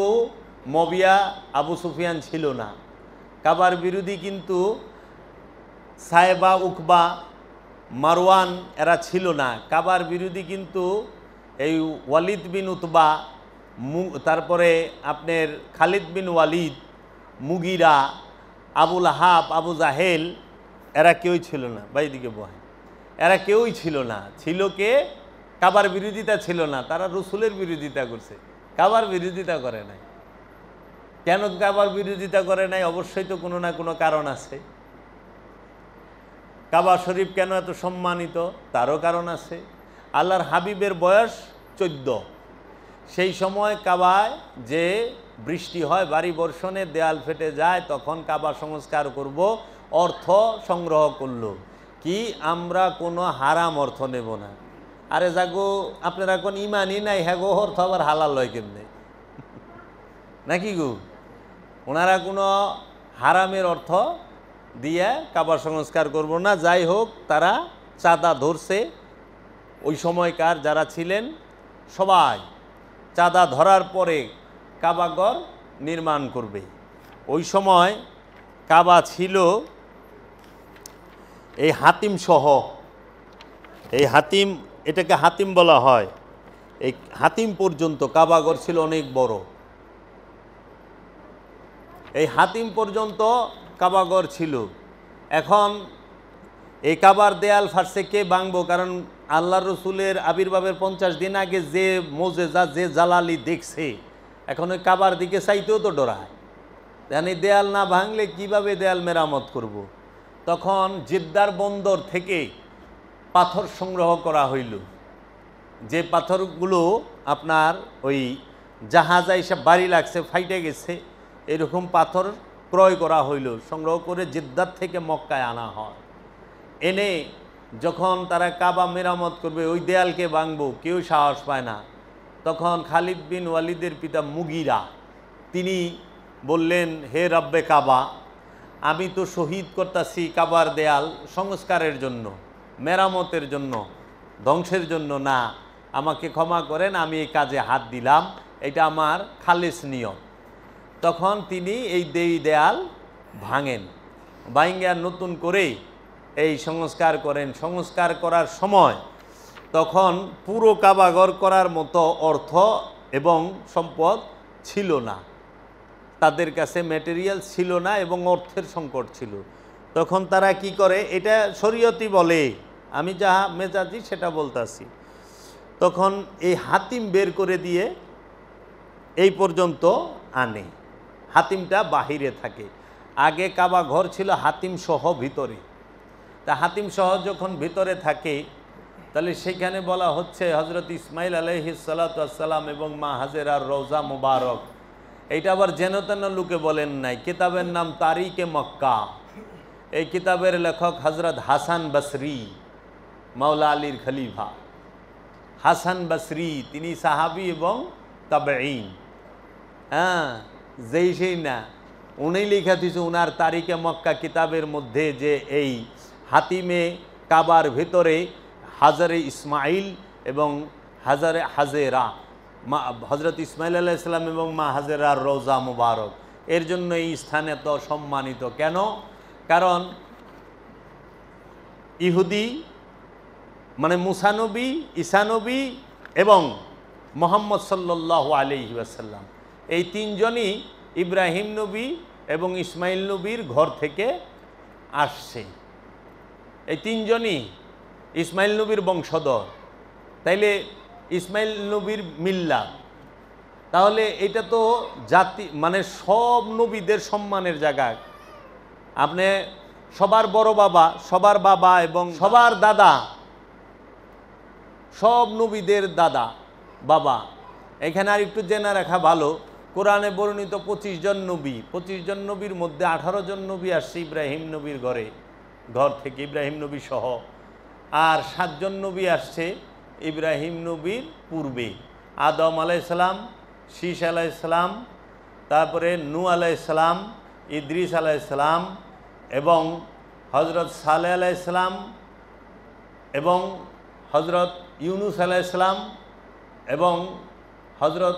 মবিয়া, আবু সুফিয়ান ছিল না। কাবার বিরোধী কিন্তু সাহেবা, উকবা, মারওয়ান এরা ছিল না। কাবার বিরোধী কিন্তু এই ওয়ালিদ বিন উতবা, তারপরে আপনার খালিদ বিন ওয়ালিদ, মুগিরা, আবুল আহাব, আবু জাহেল, এরা কেউই ছিল না। বাইদিকে বয়, এরা কেউই ছিল না। ছিল কে? কাবার বিরোধিতা ছিল না, তারা রসুলের বিরোধিতা করছে, কাবার বিরোধিতা করে নাই। কেন কাবার বিরোধিতা করে নাই? অবশ্যই তো কোনো না কোনো কারণ আছে। কাবা শরীফ কেন এত সম্মানিত, তারও কারণ আছে। আল্লাহর হাবিবের বয়স 14। সেই সময় কাবায় যে বৃষ্টি হয়, ভারী বর্ষণে দেয়াল ফেটে যায়, তখন কাবা সংস্কার করব, অর্থ সংগ্রহ করলো। কি আমরা কোনো হারাম অর্থ নেব না। আরে যাগো আপনারা কোন ইমানই নাই, হ্যাঁ গো অর্থ আবার হালাল হয় কেমনে নাকি গো? ওনারা কোনো হারামের অর্থ দিয়ে কাবা সংস্কার করব না। যাই হোক, তারা চাঁদা ধরছে। ওই সময়কার যারা ছিলেন সবাই চাঁদা ধরার পরে কাবাগর নির্মাণ করবে। ওই সময় কাবা ছিল এই হাতিম সহ, এই হাতিম, এটাকে হাতিম বলা হয়। এই হাতিম পর্যন্ত কাবাগর ছিল অনেক বড়। এই হাতিম পর্যন্ত কাবাগর ছিল। এখন এই কাবার দেয়াল ফাটছে কে ভাঙবো? কারণ আল্লাহ রসুলের আবির্ভাবের 50 দিন আগে যে মোজেজা, যে জালালি দেখছে, এখন ওই কাবার দিকে চাইতেও তো ডরায়। এই দেয়াল না ভাঙলে কিভাবে দেয়াল মেরামত করব। তখন জিদ্দার বন্দর থেকে পাথর সংগ্রহ করা হইল। যে পাথরগুলো আপনার ওই জাহাজ এসে বাড়ি লাগছে, ফাইটে গেছে, এরকম পাথর ক্রয় করা হইল, সংগ্রহ করে জেদ্দার থেকে মক্কায় আনা হয়। এনে যখন তারা কাবা মেরামত করবে, ওই দেয়ালকে ভাঙবো, কেউ সাহস পায় না। তখন খালিদ বিন ওয়ালিদের পিতা মুগিরা তিনি বললেন, হে রব্বে কাবা, আমি তো শহীদ করতেছি কাবার দেয়াল সংস্কারের জন্য, মেরামতের জন্য, ধ্বংসের জন্য না, আমাকে ক্ষমা করেন, আমি এই কাজে হাত দিলাম, এটা আমার খালেস নিয়ম। তখন তিনি এই দেয়াল ভাঙেন, ভাঙ্গা নতুন করে এই সংস্কার করেন। সংস্কার করার সময় তখন পুরো কাবাঘর করার মতো অর্থ এবং সম্পদ ছিল না, তাদের কাছে ম্যাটেরিয়াল ছিল না এবং অর্থের সংকট ছিল। তখন তারা কি করে, এটা শরীয়তি বলে, আমি যা মেজাজি সেটা বলতাছি। তখন এই হাতিম বের করে দিয়ে এই পর্যন্ত আনে, হাতিমটা বাহিরে থাকে। আগে কাবা ঘর ছিল হাতিম সহ ভিতরে, তা হাতিম সহ যখন ভিতরে থাকে তাহলে সেখানে বলা হচ্ছে হজরত ইসমাইল আলাইহিস সালাতু ওয়াস সালাম এবং মা হাজেরার রওজা মুবারক। এইটা আবার যেন তেন লোকে বলেন নাই, কিতাবের নাম তারিকে মক্কা। এই কিতাবের লেখক হজরত হাসান বসরি, মাওলা আলীর খলিফা হাসান বসরি, তিনি সাহাবি এবং তাবেঈন। হ্যাঁ, যেই সেই না, উনি লেখা দিয়েছে উনার তারিকে মক্কা কিতাবের মধ্যে যে এই হাতিমে কাবার ভিতরে হাজারে ইসমাইল এবং হাজারে হাজেরা, হজরত ইসমাইল আলাইহিস সালাম এবং মা হাজেরার রওজা মুবারক, এর জন্য এই স্থান এত সম্মানিত। কেন? কারণ ইহুদি মানে মুসা নবী, ঈসা নবী এবং মুহাম্মদ সাল্লাল্লাহু আলাইহি ওয়াসাল্লাম, এই তিনজনই ইব্রাহিম নবী এবং ইসমাইল নবীর ঘর থেকে আসছে। এই তিনজনই ইসমাইল নবীর বংশধর, তাইলে ইসমাইল নবীর মিল্লাত, তাহলে এটা তো জাতি মানে সব নবীদের সম্মানের জায়গা। আপনি সবার বড় বাবা, সবার বাবা এবং সবার দাদা, সব নবীদের দাদা বাবা। এখানে আর একটু জেনে রাখা ভালো, কোরআনে বর্ণিত 25 জন নবী, 25 জন নবীর মধ্যে 18 জন নবী আসছে ইব্রাহিম নবীর ঘর থেকে, ইব্রাহিম নবী সহ। আর 7 জন নবী আসছে ইব্রাহিম নবীর পূর্বে, আদম আলাইহিসসালাম, শীষ আলাইহিসসালাম, তারপরে নূহ আলাইহিসসালাম, ইদ্রিস আলাইহিসসালাম এবং হজরত সালেহ আলাইহিসসালাম এবং হজরত ইউনুস আলাইহিসসালাম এবং হজরত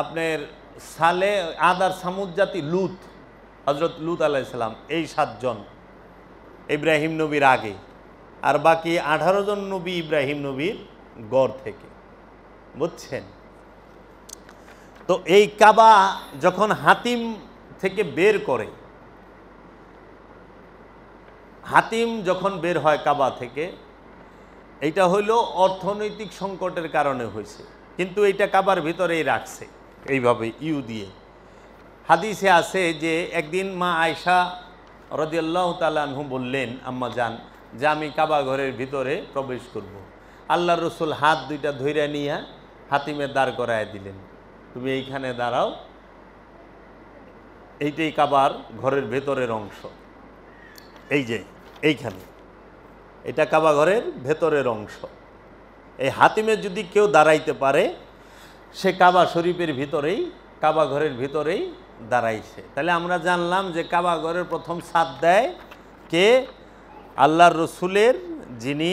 আপনার সালে আদার সামুদ জাতি লুত, হজরত লুত আলাইহিসসালাম, এই 7 জন ইব্রাহিম নবীর আগে। আর বাকি 18 জন নবী ইব্রাহিম নবীর গড় থেকে, বুঝছেন? তো এই কাবা যখন হাতিম থেকে বের করে, হাতিম যখন বের হয় কাবা থেকে, এইটা হইল অর্থনৈতিক সংকটের কারণে হয়েছে, কিন্তু এইটা কাবার ভিতরেই রাখছে এইভাবে ইউ দিয়ে। হাদিসে আছে যে একদিন মা আয়েশা রাদিয়াল্লাহু তাআলা আনহু বললেন, আম্মা জান, যে আমি কাবা ঘরের ভিতরে প্রবেশ করব। আল্লাহর রসুল হাত দুইটা ধইরা নিয়ে হাতিমের দাঁড় করায় দিলেন, তুমি এইখানে দাঁড়াও, এইটাই কাবার ঘরের ভেতরের অংশ, এই যে এইখানে, এটা কাবা ঘরের ভেতরের অংশ। এই হাতিমে যদি কেউ দাঁড়াইতে পারে, সে কাবা শরীফের ভিতরেই, কাবা ঘরের ভিতরেই দাঁড়াইছে। তাহলে আমরা জানলাম যে কাবা ঘরের প্রথম ছাদ দেয় কে? আল্লাহর রসুলের যিনি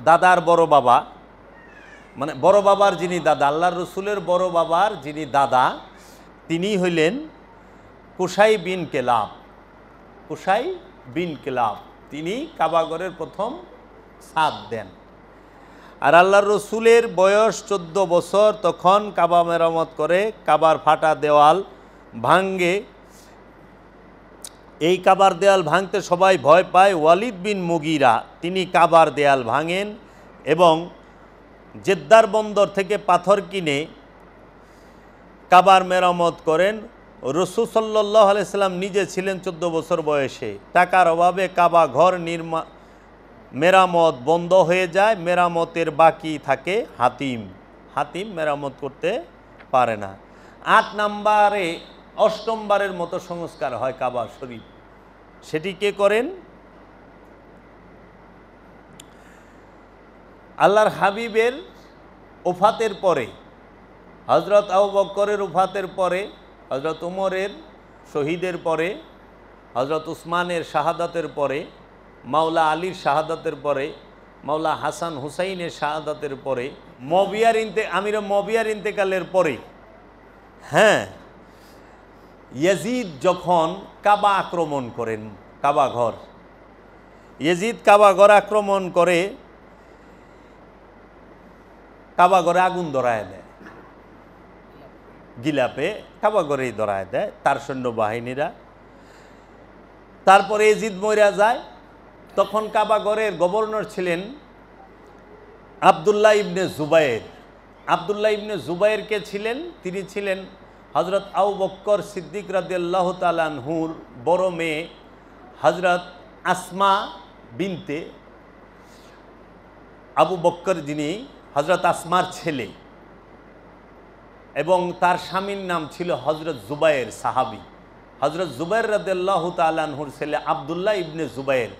দাদার বড় বাবা, মানে বড় বাবার যিনি দাদা, আল্লাহর রসুলের বড় বাবার যিনি দাদা, তিনি হইলেন কুসাই বিন কেলাব। কুসাই বিন কেলাব তিনি কাবাগরের প্রথম ছাদ দেন। আর আল্লাহর রসুলের বয়স 14 বছর, তখন কাবা মেরামত করে, কাবার ফাটা দেওয়াল ভাঙ্গে। এই কাবার দেয়াল ভাঙতে সবাই ভয় পায়। ওয়ালিদ বিন মুগিরা তিনি কাবার দেয়াল ভাঙেন এবং জেদ্দার বন্দর থেকে পাথর কিনে কাবার মেরামত করেন। রাসূল সাল্লাল্লাহু আলাইহি সাল্লাম নিজে ছিলেন 14 বছর বয়সে। টাকার অভাবে কাবা ঘর মেরামত বন্ধ হয়ে যায়। মেরামতের বাকি থাকে হাতিম। হাতিম মেরামত করতে পারে না। 8 নম্বরে 8ম বারের মতো সংস্কার হয় কাবা শরীফ। সেটি কে করেন? আল্লাহর হাবিবের ওফাতের পরে, হযরত আবু বকরের ওফাতের পরে, হযরত উমরের শহীদের পরে, হযরত উসমানের শাহাদাতের পরে, মাওলা আলীর শাহাদাতের পরে, মাওলা হাসান হুসাইনের শাহাদাতের পরে, আমির মুআবিয়ার ইন্তেকালের পরে, হ্যাঁ, ইয়াজিদ যখন কাবা আক্রমণ করেন, কাবা ঘর, ইয়াজিদ কাবা ঘর আক্রমণ করে কাবা ঘরে আগুন ধরায় দেয়, গিলাপে কাবা ঘরেই ধরায় দেয় তার সৈন্যবাহিনীরা। তারপরে ইয়াজিদ মইরা যায়। তখন কাবা ঘরের গভর্নর ছিলেন আবদুল্লাহ ইবনে জুবায়ের। আবদুল্লাহ ইবনে জুবায়ের কে ছিলেন? তিনি ছিলেন হযরত আবু বকর সিদ্দিক রাদিয়াল্লাহু তাআলা আনহুর বড় মেয়ে হযরত আসমা বিনতে আবু বকর, যিনি হযরত আসমার ছেলে, এবং তার স্বামীর নাম ছিল হযরত জুবায়ের, সাহাবী। হযরত জুবায়ের রাদিয়াল্লাহু তাআলা আনহুর ছেলে আবদুল্লাহ ইবনে জুবায়ের,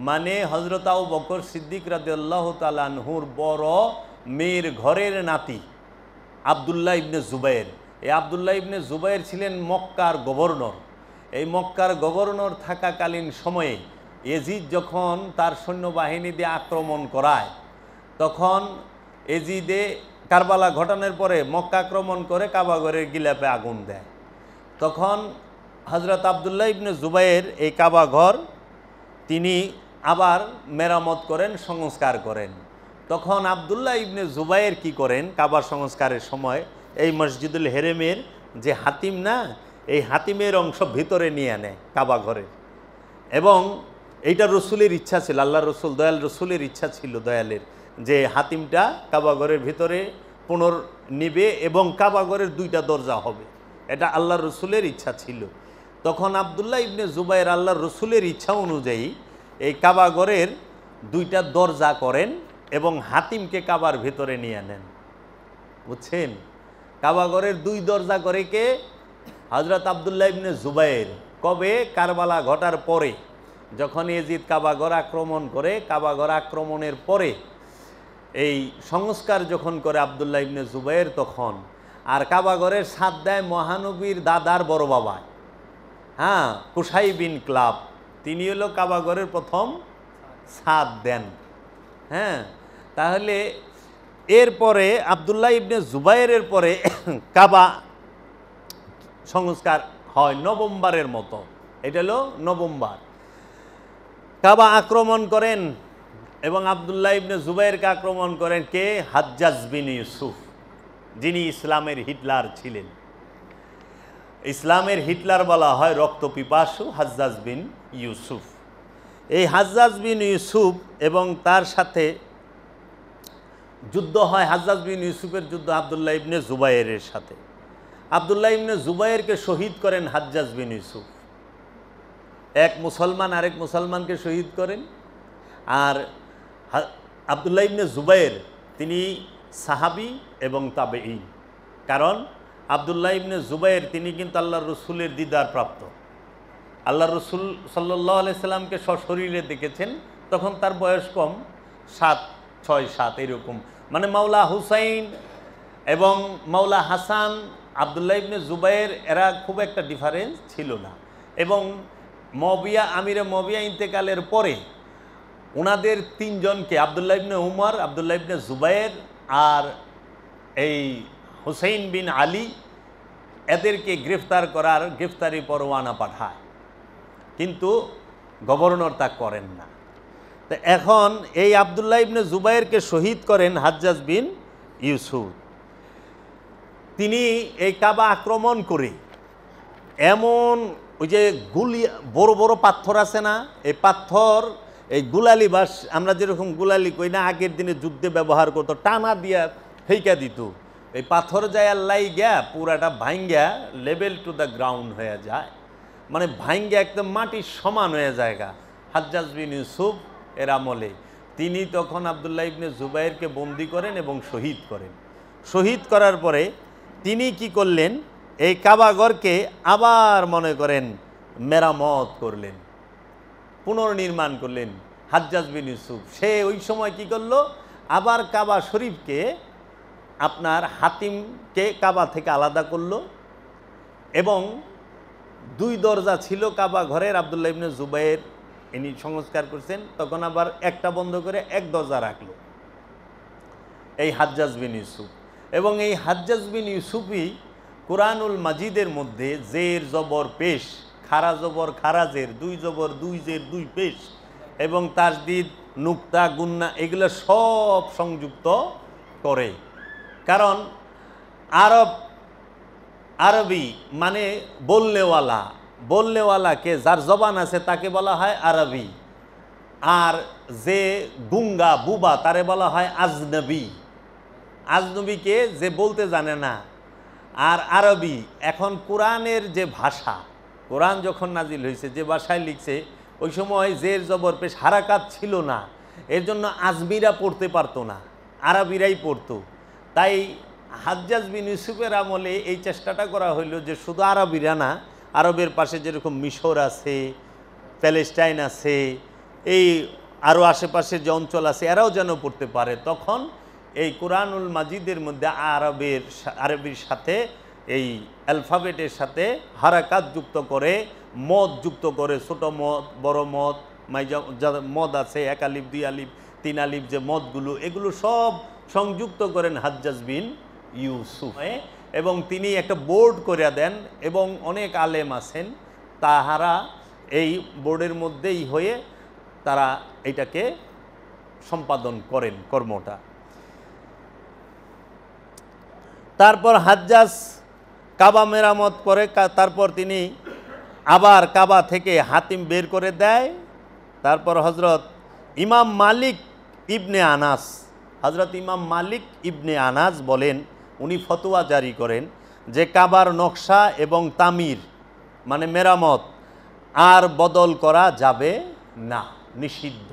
মানে হযরত আবু বকর সিদ্দিক রাদিয়াল্লাহু তাআলা আনহুর বড় মেয়ের ঘরের নাতি আবদুল্লাহ ইবনে জুবায়ের। এই আবদুল্লাহ ইবনে জুবায়ের ছিলেন মক্কার গভর্নর। এই মক্কার গভর্নর থাকাকালীন সময়ে ইয়াজিদ যখন তার সৈন্যবাহিনী দিয়ে আক্রমণ করায়, তখন ইয়াজিদে কারবালা ঘটনার পরে মক্কা আক্রমণ করে কাবা ঘরের গিলাপে আগুন দেয়। তখন হযরত আবদুল্লাহ ইবনে জুবায়ের এই কাবা ঘর তিনি আবার মেরামত করেন, সংস্কার করেন। তখন আবদুল্লাহ ইবনে জুবায়ের কি করেন? কাবা সংস্কারের সময় এই মসজিদুল হেরেমের যে হাতিম না, এই হাতিমের অংশ ভিতরে নিয়ে আনে কাবা ঘরে, এবং এইটা রসুলের ইচ্ছা ছিল, আল্লাহ রসুল দয়াল রসুলের ইচ্ছা ছিল দয়ালের, যে হাতিমটা কাবা ঘরের ভিতরে নিবে এবং কাবা ঘরের 2টা দরজা হবে। এটা আল্লাহ রসুলের ইচ্ছা ছিল। তখন আবদুল্লাহ ইবনে জুবায়ের আল্লাহ রসুলের ইচ্ছা অনুযায়ী এই কাবা ঘরের 2টা দরজা করেন এবং হাতিমকে কাবার ভিতরে নিয়ে নেন। বুঝছেন? কাবা ঘরের 2 দরজা করে কে? হযরত আবদুল্লাহ ইবনে জুবায়ের। কবে? কারবালা ঘটার পরে, যখন ইয়াজিদ কাবা ঘর আক্রমণ করে, কাবা ঘর আক্রমণের পরে এই সংস্কার যখন করে আবদুল্লাহ ইবনে জুবায়ের তখন, আর কাবা ঘরের ছাদ দেয় মহানবীর দাদার বড় বাবা, হ্যাঁ, কুসাই বিন ক্লাব। তিনি হলো কাবা ঘরের প্রথম ছাদ দেন। হ্যাঁ, তাহলে এরপরে আবদুল্লাহ ইবনে জুবায়েরের পরে কাবা সংস্কার হয় নভেম্বরের মতো। এটা হলো নভেম্বর। কাবা আক্রমণ করেন এবং আবদুল্লাহ ইবনে জুবায়েরকে আক্রমণ করেন কে? হাজ্জাজ বিন ইউসুফ, যিনি ইসলামের হিটলার ছিলেন। ইসলামের হিটলার বলা হয় রক্তপিপাসু হাজ্জাজ বিন ইউসুফ। এই হাজ্জাজ বিন ইউসুফ এবং তার সাথে যুদ্ধ হয়, হাজ্জাজ বিন ইউসুফের যুদ্ধ আবদুল্লাহ ইবনে জুবায়েরের সাথে। আবদুল্লাহ ইবনে জুবায়েরকে শহীদ করেন হাজ্জাজ বিন ইউসুফ। এক মুসলমান আরেক মুসলমানকে শহীদ করেন। আর আবদুল্লাহ ইবনে জুবায়ের তিনি সাহাবী এবং তাবেঈন। কারণ আবদুল্লাহ ইবনে জুবায়ের তিনি কিন্তু আল্লাহর রসুলের দিদার প্রাপ্ত। আল্লাহ রসুল সাল্লাল্লাহু আলাইহি সাল্লামকে সশরীরে দেখেছেন, তখন তার বয়স কম, 7, 6, 7 এরকম। মানে মাওলা হুসাইন এবং মাওলা হাসান, আবদুল্লাহ ইবনে জুবায়ের এরা খুব একটা ডিফারেন্স ছিল না। এবং আমিরে মুআবিয়া ইন্তেকালের পরে ওনাদের 3 জনকে, আবদুল্লাহ ইবনে উমর, আবদুল্লাহ ইবনে জুবায়ের আর এই হুসাইন বিন আলী, এদেরকে গ্রেফতার করার গ্রেফতারি পরোয়ানা পাঠায়, কিন্তু গভর্নর তা করেন না। তো এখন এই আবদুল্লাহ ইবনে জুবায়েরকে শহীদ করেন হাজ্জাজ বিন ইউসুফ। তিনি এই কাবা আক্রমণ করে এমন ওই যে বড় বড় পাথর আছে না, এই পাথর, এই গুলালি বাস, আমরা যেরকম গুলালি কই না, আগের দিনে যুদ্ধে ব্যবহার করতো, টানা দিয়া ফেইকা দিত, এই পাথর যায় আল্লাই গিয়া পুরাটা ভাঙ্গা লেভেল টু দ্য গ্রাউন্ড হয়ে যায়, মানে ভাঙ্গা একদম মাটির সমান হয়ে জায়গা। হাজ্জাজ বিন ইউসুফ এর আমলে তিনি তখন আবদুল্লাহ ইবনে জুবায়েরকে বন্দি করেন এবং শহীদ করেন। শহীদ করার পরে তিনি কি করলেন? এই কাবাঘরকে আবার মনে করেন মেরামত করলেন, পুনর্নির্মাণ করলেন হাজ্জাজ বিন ইউসুফ। সে ওই সময় কি করলো, আবার কাবা শরীফকে আপনার হাতিমকে কাবা থেকে আলাদা করলো, এবং 2 দরজা ছিল কাবা ঘরের, আব্দুল্লাহ ইবনে জুবাইর ইনি সংস্কার করছেন, তখন আবার একটা বন্ধ করে 1 দরজা রাখলো এই হাজ্জাজ বিন ইউসুফ। এবং এই হাজ্জাজ বিন ইউসুফই কুরআনুল মাজিদের মধ্যে জের জবর পেশ, খারা জবর খারাজের, 2 জবর 2 জের 2 পেশ এবং তাসদিদ নুক্তা গুন্না এগুলো সব সংযুক্ত করে। কারণ আরবি মানে বললেওয়ালা, বললেওয়ালাকে যার জবান আছে তাকে বলা হয় আরবি, আর যে গুঙ্গা বুবা তারে বলা হয় আজনবী। আজনবীকে যে বলতে জানে না। আর আরবি, এখন কোরআনের যে ভাষা, কোরআন যখন নাজিল হয়েছে যে ভাষায় লিখছে ওই সময় জের জবর পেশ হারাকাত ছিল না, এর জন্য আজমিরা পড়তে পারতো না, আরবিরাই পড়তো। তাই হাজ্জাজ বিন ইউসুফের আমলে এই চেষ্টাটা করা হইলো যে শুধু আরবিরা না, আরবের পাশে যেরকম মিশর আছে, প্যালেস্টাইন আছে, এই আরও আশেপাশে যে অঞ্চল আছে এরাও যেন পড়তে পারে। তখন এই কুরআনুল মাজিদের মধ্যে আরবির সাথে এই অ্যালফাবেটের সাথে হারাকাত যুক্ত করে, মদ যুক্ত করে, ছোট মদ বড় মদ, মদ আছে 1 আলিফ 2 আলিফ 3 আলিফ যে মদগুলো, এগুলো সব সংযুক্ত করেন হাজ্জাজ বিন ইউসুফ। এবং তিনি একটা বোর্ড করে দেন, এবং অনেক আলেম আছেন তাহারা এই বোর্ডের মধ্যেই হয়ে তারা এটাকে সম্পাদন করেন কর্মটা। তারপর হাজ্জাজ কাবা মেরামত করে, তারপর তিনি আবার কাবা থেকে হাতিম বের করে দেয়। তারপর হজরত ইমাম মালিক ইবনে আনাস, হজরত ইমাম মালিক ইবনে আনাস বলেন, উনি ফতোয়া জারি করেন যে কাবার নকশা এবং তামির মানে মেরামত আর বদল করা যাবে না, নিষিদ্ধ।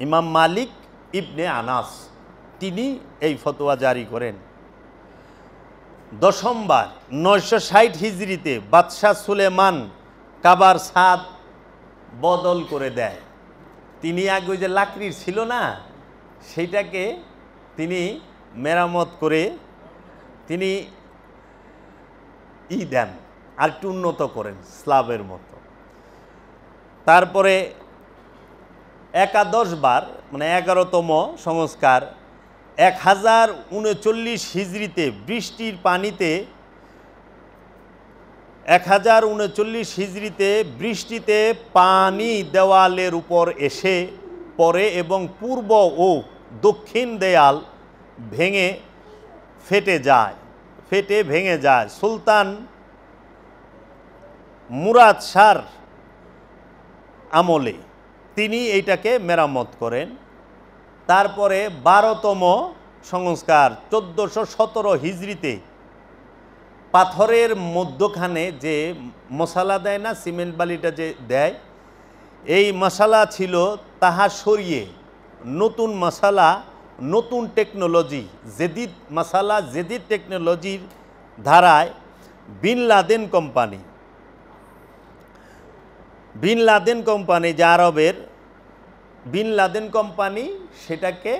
ইমাম মালিক ইবনে আনাস তিনি এই ফতোয়া জারি করেন। 10ম বার 960 হিজরিতে বাদশাহ সুলেমান কাবার ছাদ বদল করে দেয়। তিনি আগে ওই যে লাকড়ির ছিল না, সেইটাকে তিনি মেরামত করে তিনি দেন, আর একটু উন্নত করেন স্ল্যাবের মতো। তারপরে 11 বার মানে 11তম সংস্কার 1039 হিজরিতে বৃষ্টির পানিতে 1039 হিজরিতে বৃষ্টিতে পানি দেওয়ালের উপর এসে পড়ে এবং পূর্ব ও দক্ষিণ দেয়াল ফেটে ভেঙে যায়। সুলতান মুরাদ শাহর আমলে তিনি এইটাকে মেরামত করেন। তারপরে 12তম সংস্কার 1417 হিজরিতে পাথরের মধ্যখানে যে মশালা দেয় না, সিমেন্ট বালিটা যে দেয়, এই মশালা ছিল তাহা সরিয়ে নতুন মশালা, নতুন টেকনোলজি, জেদিদ মশালা, জেদিদ টেকনোলজির ধারায় বিন লাদেন কোম্পানি যে আরবের বিন লাদেন কোম্পানি সেটাকে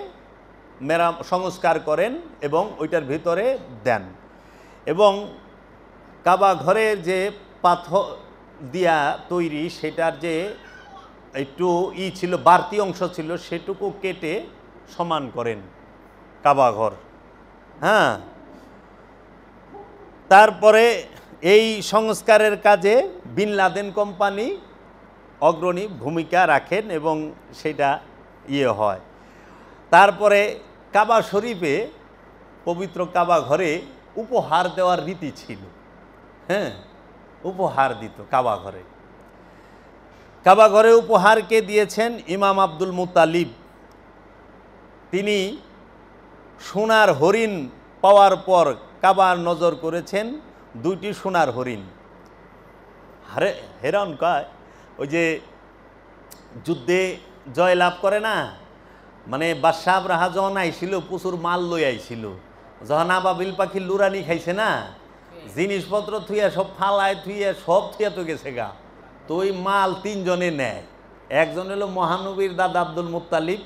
সংস্কার করেন এবং ওইটার ভিতরে দেন। এবং কাবা ঘরের যে পাথর দিয়া তৈরি সেটার যে একটু ছিল, বাড়তি অংশ ছিল, সেটুকু কেটে সমান করেন কাবা ঘর। হ্যাঁ, তারপরে এই সংস্কারের কাজে বিন লাদেন কোম্পানি অগ্রণী ভূমিকা রাখেন এবং সেটা হয়। তারপরে কাবা শরীফে, পবিত্র কাবা ঘরে উপহার দেওয়ার রীতি ছিল। হ্যাঁ, উপহার দিত কাবা ঘরে। কাবা ঘরে উপহারকে দিয়েছেন ইমাম আব্দুল মুত্তালিব। তিনি সোনার হরিণ পাওয়ার পর কাবার নজর করেছেন 2টি সোনার হরিণ। হেরান কয় ওই যে যুদ্ধে জয়লাভ করে না, মানে বাদশাহ আবরাহা যখন আইছিল প্রচুর মাল লই আইছিল, যখন আবাবিল পাখির লুরানি খাইছে না, জিনিসপত্র থুইয়া সব ফালায় থুইয়া সব থুইয়া তো গেছে গা। তো ওই মাল তিনজনে নেয়। একজন হলো মহানবীর দাদা আব্দুল মুত্তালিব,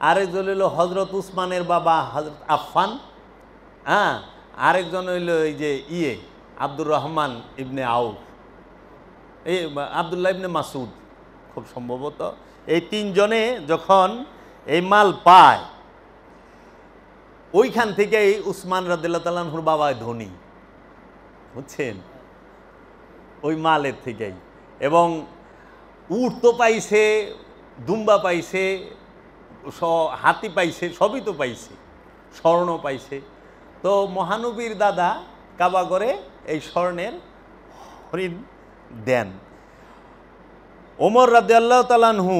আরেকজন হলো হজরত উসমানের বাবা হজরত আফফান, হ্যাঁ, আরেকজন হইল এই যে আব্দুর রহমান ইবনে আউফ, এই আবদুল্লাহ ইবনে মাসুদ খুব সম্ভবত। এই তিনজনে যখন এই মাল পায়, ওইখান থেকে এই উসমান রাদিয়াল্লাহু তাআলা আনহুর বাবা ধনী, বুঝছেন, ওই মালের থেকেই। এবং উট তো পাইছে, দুম্বা পাইছে, হাতি পাইছে, সবই তো পাইছে, স্বর্ণ পাইছে। তো মহানবীর দাদা কাবা করে এই স্বর্ণের হরিণ দেন। ওমর রাদিয়াল্লাহু তাআলা আনহু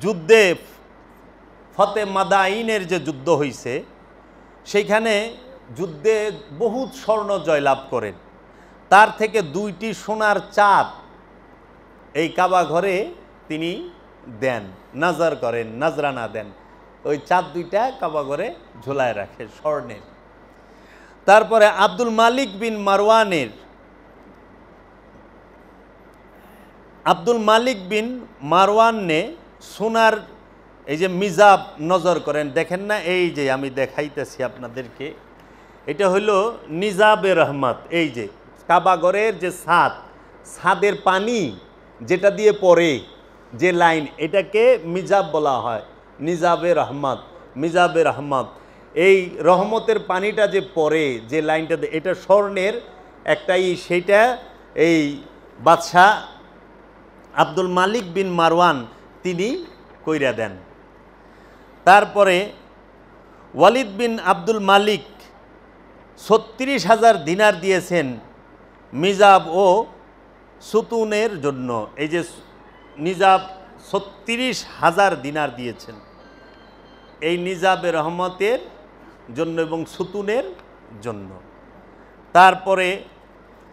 যুদ্ধে ফতে মাদাইনের যে যুদ্ধ হয়েছে, সেইখানে যুদ্ধে বহুত স্বর্ণ জয়লাভ করেন। তার থেকে 2টি সোনার চাঁদ এই কাবা ঘরে তিনি দেন, নাজার করেন, নাজরানা দেন। ওই চাঁদ 2টা কাবা ঘরে ঝোলায় রাখে স্বর্ণের। তারপরে আব্দুল মালিক বিন মারওয়ানে সোনার এই যে মিজাব নজর করেন, দেখেন না, এই যে আমি দেখাইতেছি আপনাদেরকে, এটা হলো নিজাবে রহমত। এই যে কাবাগরের যে ছাদের পানি যেটা দিয়ে পড়ে যে লাইন, এটাকে মিজাব বলা হয়, নিজাবে রহমত, মিজাবে রহমত। এই রহমতের পানিটা যে পড়ে যে লাইনটা, এটা স্বর্ণের একটাই, সেইটা এই বাদশাহ আব্দুল মালিক বিন মারওয়ান তিনি কইরা দেন। তারপরে ওয়ালিদ বিন আব্দুল মালিক 36,000 দিনার দিয়েছেন মিজাব ও সুতুনের জন্য। এই যে নিজাব 36,000 দিনার দিয়েছেন এই নিজাবে রহমতের জন্য এবং সুতুনের জন্য। তারপরে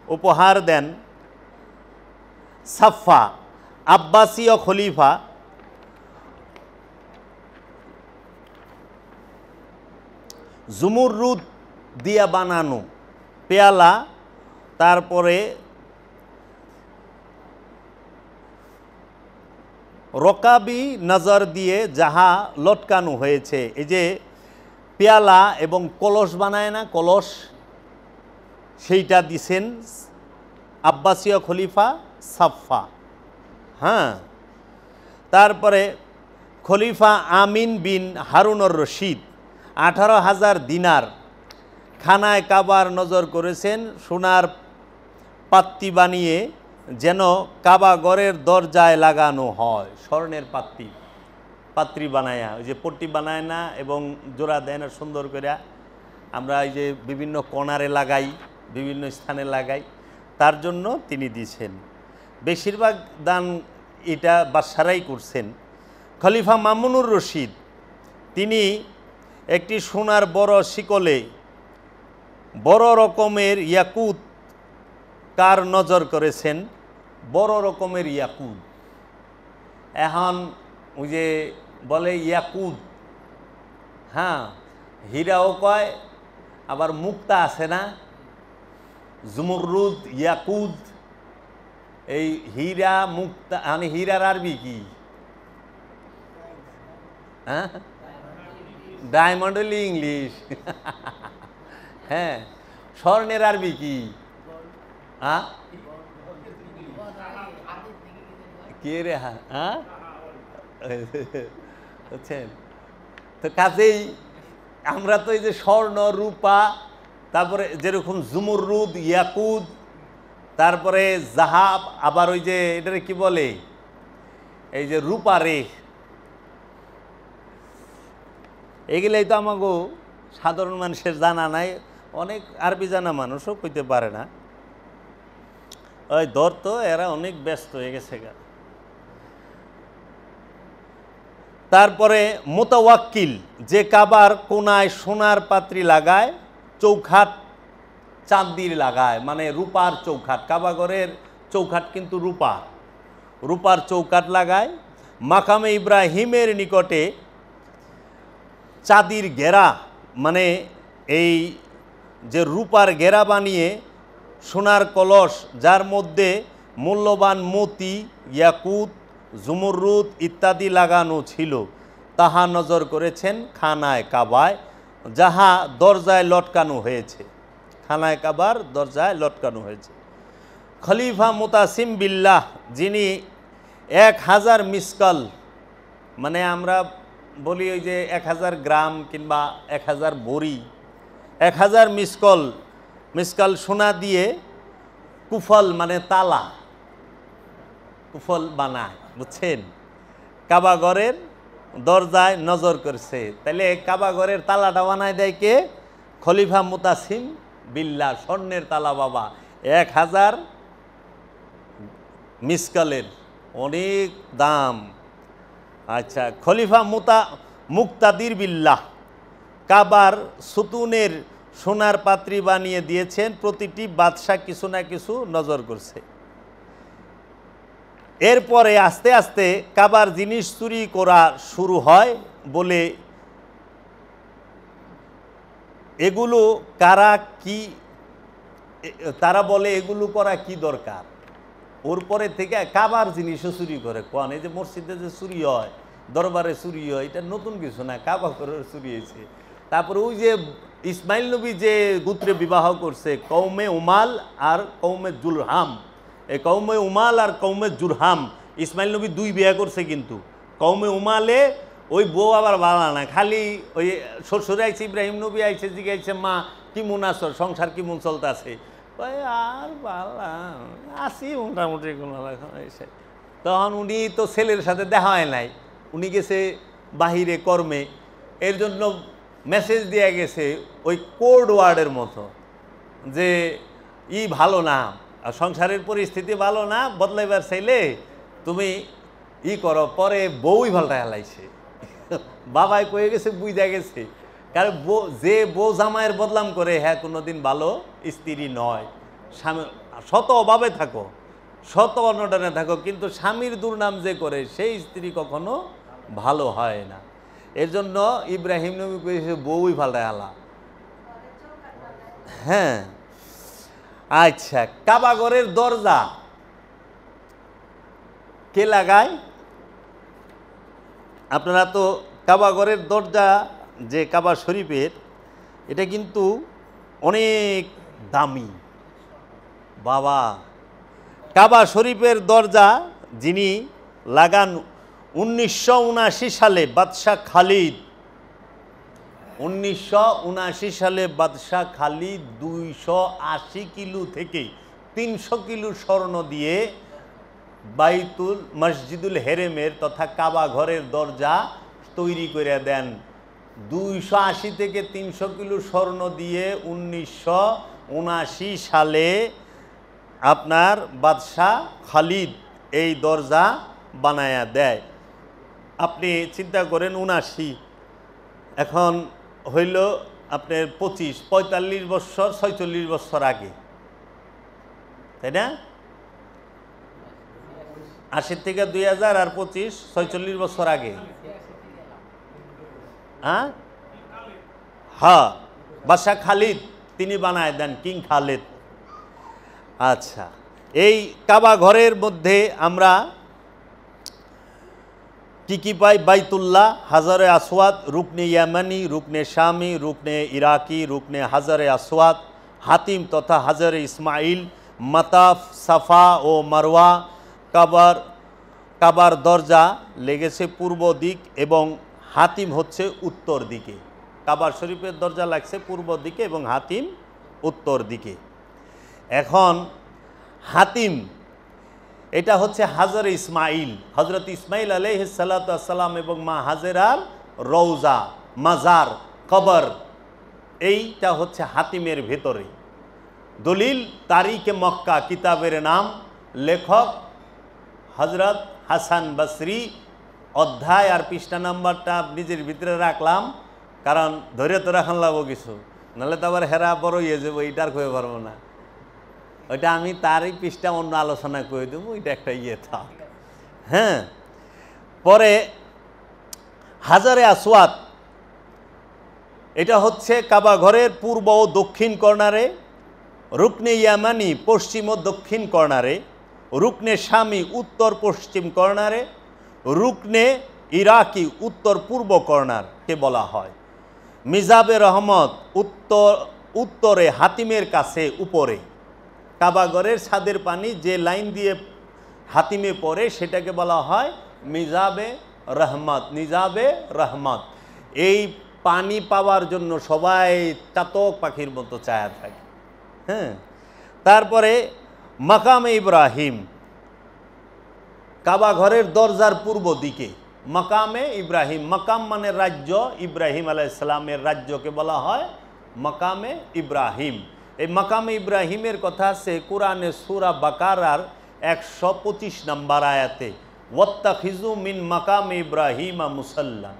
উপহার দেন সাফা, আব্বাসীয় খলিফা, জুমুররুদ দিয়া বানানো পেয়ালা, তারপরে রকাবি নজর দিয়ে যাহা লটকানো হয়েছে, এই যে পেয়ালা এবং কলস বানায় না, কলস, সেইটা দিছেন আব্বাসীয় খলিফা সাফা। হ্যাঁ, তারপরে খলিফা আমিন বিন হারুনুর রশিদ 18,000 দিনার খানায় কাবার নজর করেছেন, সোনার পাত্তি বানিয়ে যেন কাবা ঘরের দরজায় লাগানো হয়। স্বর্ণের পাত্রি বানায়া, ওই যে পট্টি বানায় না এবং জোড়া দেয় না সুন্দর করে, আমরা এই যে বিভিন্ন কোণারে লাগাই, বিভিন্ন স্থানে লাগাই, তার জন্য তিনি দিয়েছেন। বেশিরভাগ দান এটা বাদশারাই করছেন। খলিফা মামুনুর রশিদ তিনি একটি সোনার বড় শিকলে বড় রকমের ইয়াকুত কার নজর করেছেন, বড় রকমের ইয়াকুত। এখন ওই যে বলে ইয়াকুত, হ্যাঁ, হীরাও কয়, আবার মুক্তা আছে না, জুমুররুদ, ইয়াকুত, এই হীরা মুক্তা, মানে হীরার আরবি কি? হ্যাঁ, ডায়মন্ড হলি ইংলিশ। হ্যাঁ, স্বর্ণের আরবি কি? হ্যাঁ, কে রে? হ্যাঁ, বুঝছেন তো। কাজেই আমরা তো এই যে স্বর্ণ, রূপা, তারপরে যেরকম জুমুররুদ, ইয়াকুত, তারপরে জাহাব, আবার ওই যে এটারে কি বলে, এই যে রূপা রে, এগুলাই তো আমাকে সাধারণ মানুষের জানা নাই। অনেক আরবি জানা মানুষও কইতে পারে না। ওই ধর তো, এরা অনেক ব্যস্ত হয়ে গেছে গা। তারপরে মোতাওয়াক্কিল, যে কাবার কোনায় সোনার পাত্রি লাগায়, চৌখাট চাঁদির লাগায়, মানে রূপার চৌখাট, কাবাঘরের চৌখাট কিন্তু রূপার চৌকাট লাগায়। মাকামে ইব্রাহিমের নিকটে চাঁদির ঘেরা, মানে এই যে রূপার ঘেরা বানিয়ে সোনার কলস যার মধ্যে মূল্যবান মতি, ইয়াকুত, জুমরুদ ইত্যাদি লাগানো ছিল তাহা নজর করেছেন খানায় কাবায়, যাহা দরজায় লটকানো হয়েছে। খানায় কাবার দরজায় লটকানো হয়েছে। খলিফা মুতাসিম বিল্লাহ, যিনি 1000 মিসকাল, মানে আমরা বলি ওই যে 1000 গ্রাম কিংবা 1000 বড়ি, 1000 মিসকাল সোনা দিয়ে কুফল মানে তালা, কুফল বানায়, বুঝছেন, কাবাগরের দরজায় নজর করছে। তাহলে কাবাগরের তালাটা বানায় দেয় কে? খলিফা মুতাসিম বিল্লাহ, স্বর্ণের তালা বাবা, 1000 মিসকালের, অনেক দাম। আচ্ছা, খলিফা মুক্তাদির বিল্লাহ কাবার সুতুনের সোনার পাত্রী বানিয়ে দিয়েছেন, প্রতিটি বাদশাহ কিছু না কিছু নজর করছে। এরপরে আস্তে আস্তে কাবার জিনিস চুরি করা শুরু হয় বলে এগুলো কারা কি, তারা বলে এগুলো করা কি দরকার, ওর পরে থেকে কাবার জিনিসও চুরি করে। কোন এই যে মসজিদে যে চুরি হয়, দরবারে চুরি হয়, এটা নতুন কিছু না, কাবা করে চুরি হয়েছে। তারপরে ওই যে ইসমাইল নবী যে গোত্রে বিবাহ করছে, কৌমে উমাল আর কৌমে জুরহাম, এই কৌমে উমাল আর কৌমে জুরহাম, ইসমাইল নবী 2 বিয়ে করছে। কিন্তু কৌমে উমালে ওই বউ আবার বালা না, খালি ওই শ্বশুর আইছে, ইব্রাহিম নবী আইছে, জিগাইছে মা কি মন আছো, সংসার কি মন চলতেছে, আর বালা আসি মোটামুটি কোনো এসে। তখন উনি তো ছেলের সাথে দেখা হয় নাই, উনি গেছে বাহিরে কর্মে, এর জন্য মেসেজ দিয়ে গেছে ওই কোড ওয়ার্ডের মতো যে ভালো না, সংসারের পরিস্থিতি ভালো না, বদলাইবার চাইলে তুমি করো। পরে বউই ভালটা হেলাইছে, বাবাই কয়ে গেছে, বুঝা গেছে, কারণ যে বউ জামাইয়ের বদলাম করে হ্যাঁ কোনোদিন ভালো স্ত্রী নয়। স্বামী শত অভাবে থাকো, শত অনটনে থাকো, কিন্তু স্বামীর দুর্নাম যে করে সেই স্ত্রী কখনো ভালো হয় না। এর জন্য ইব্রাহিম নবী কয়েছে বউই ভালটা হেলা। হ্যাঁ, আচ্ছা, কাবাগরের দরজা কে লাগায়? আপনারা তো কাবাগরের দরজা যে কাবা শরীফের, এটা কিন্তু অনেক দামি বাবা। কাবা শরীফের দরজা যিনি লাগান 1979 সালে বাদশাহ খালিদ, 1979 সালে বাদশাহ খালিদ 280 কিলো থেকে 300 কিলো স্বর্ণ দিয়ে বাইতুল মসজিদুল হেরেমের তথা কাবা ঘরের দরজা তৈরি করে দেন। 280 থেকে 300 কিলো স্বর্ণ দিয়ে 1979 সালে আপনার বাদশাহ খালিদ এই দরজা বানায়া দেয়। আপনি চিন্তা করেন 79, এখন হইল আপনার 25, 45 বছর 46 বছর আগে, তাই না? 80 থেকে 2000 আর 25, 46 বছর আগে। হ্যাঁ, বাদশাহ খালিদ তিনি বানায় দেন, কিং খালিদ। আচ্ছা, এই কাবা ঘরের মধ্যে আমরা কি পাই? বাইতুল্লাহ, হাজারে আসওয়াদ, রুকনে ইয়ামানি, রুকনে শামি, রুকনে ইরাকি, রুকনে হাজারে আসওয়াদ, হাতিম তথা হাজারে ইসমাইল, মাতাফ, সাফা ও মারওয়া। কাবার দরজা লেগেছে পূর্ব দিক এবং হাতিম হচ্ছে উত্তর দিকে। কাবার শরীফের দরজা লাগছে পূর্ব দিকে এবং হাতিম উত্তর দিকে। এখন হাতিম এটা হচ্ছে হাজারে ইসমাইল, হজরত ইসমাইল আলাইহিস সালাতু ওয়াস সালাম এবং মা হাজেরার রওজা, মাজার, কবর, এইটা হচ্ছে হাতিমের ভেতরে। দলিল তারিখে মক্কা কিতাবের নাম, লেখক হজরত হাসান বসরি। অধ্যায় আর পৃষ্ঠা নাম্বারটা নিজের ভিতরে রাখলাম, কারণ ধরে তো রাখান লাগবো কিছু, নাহলে তো আবার হেরা বড় ইয়ে যাবো, এইটার কয়ে পারবো না। ওইটা আমি তারই পৃষ্ঠা অন্য আলোচনা করে দেবো, ওইটা একটা ইয়ে থাক। হ্যাঁ, পরে হাজারে আসওয়াদ এটা হচ্ছে কাবা ঘরের পূর্ব ও দক্ষিণ কর্নারে, রুকনে ইয়ামানি পশ্চিম ও দক্ষিণ কর্নারে, রুকনে শামি উত্তর পশ্চিম কর্নারে, রুকনে ইরাকি উত্তর পূর্ব কর্নারকে বলা হয়। মিজাবে রহমত উত্তরে হাতিমের কাছে উপরে। কাবাগরের ছাদের পানি যে লাইন দিয়ে হাতিমে পড়ে সেটাকে বলা হয় মিজাবে রহমত। মিজাবে রহমত। এই পানি পাওয়ার জন্য সবাই চাতক পাখির মতো চায়া থাকে। হ্যাঁ, তারপরে মাকামে ইব্রাহিম, কাবা ঘরের দরজার পূর্ব দিকে মাকামে ইব্রাহিম। মাকাম মানে রাজ্য, ইব্রাহিম আলাইহিস সালামের রাজ্যকে বলা হয় মাকামে ইব্রাহিম। এই মাকামে ইব্রাহিমের কথা আছে কুরআনে সূরা বাকারার 125 নম্বর আয়াতে, ওয়াত্তাখিযু মিন মাকামে ইব্রাহিমা মুসাল্লা।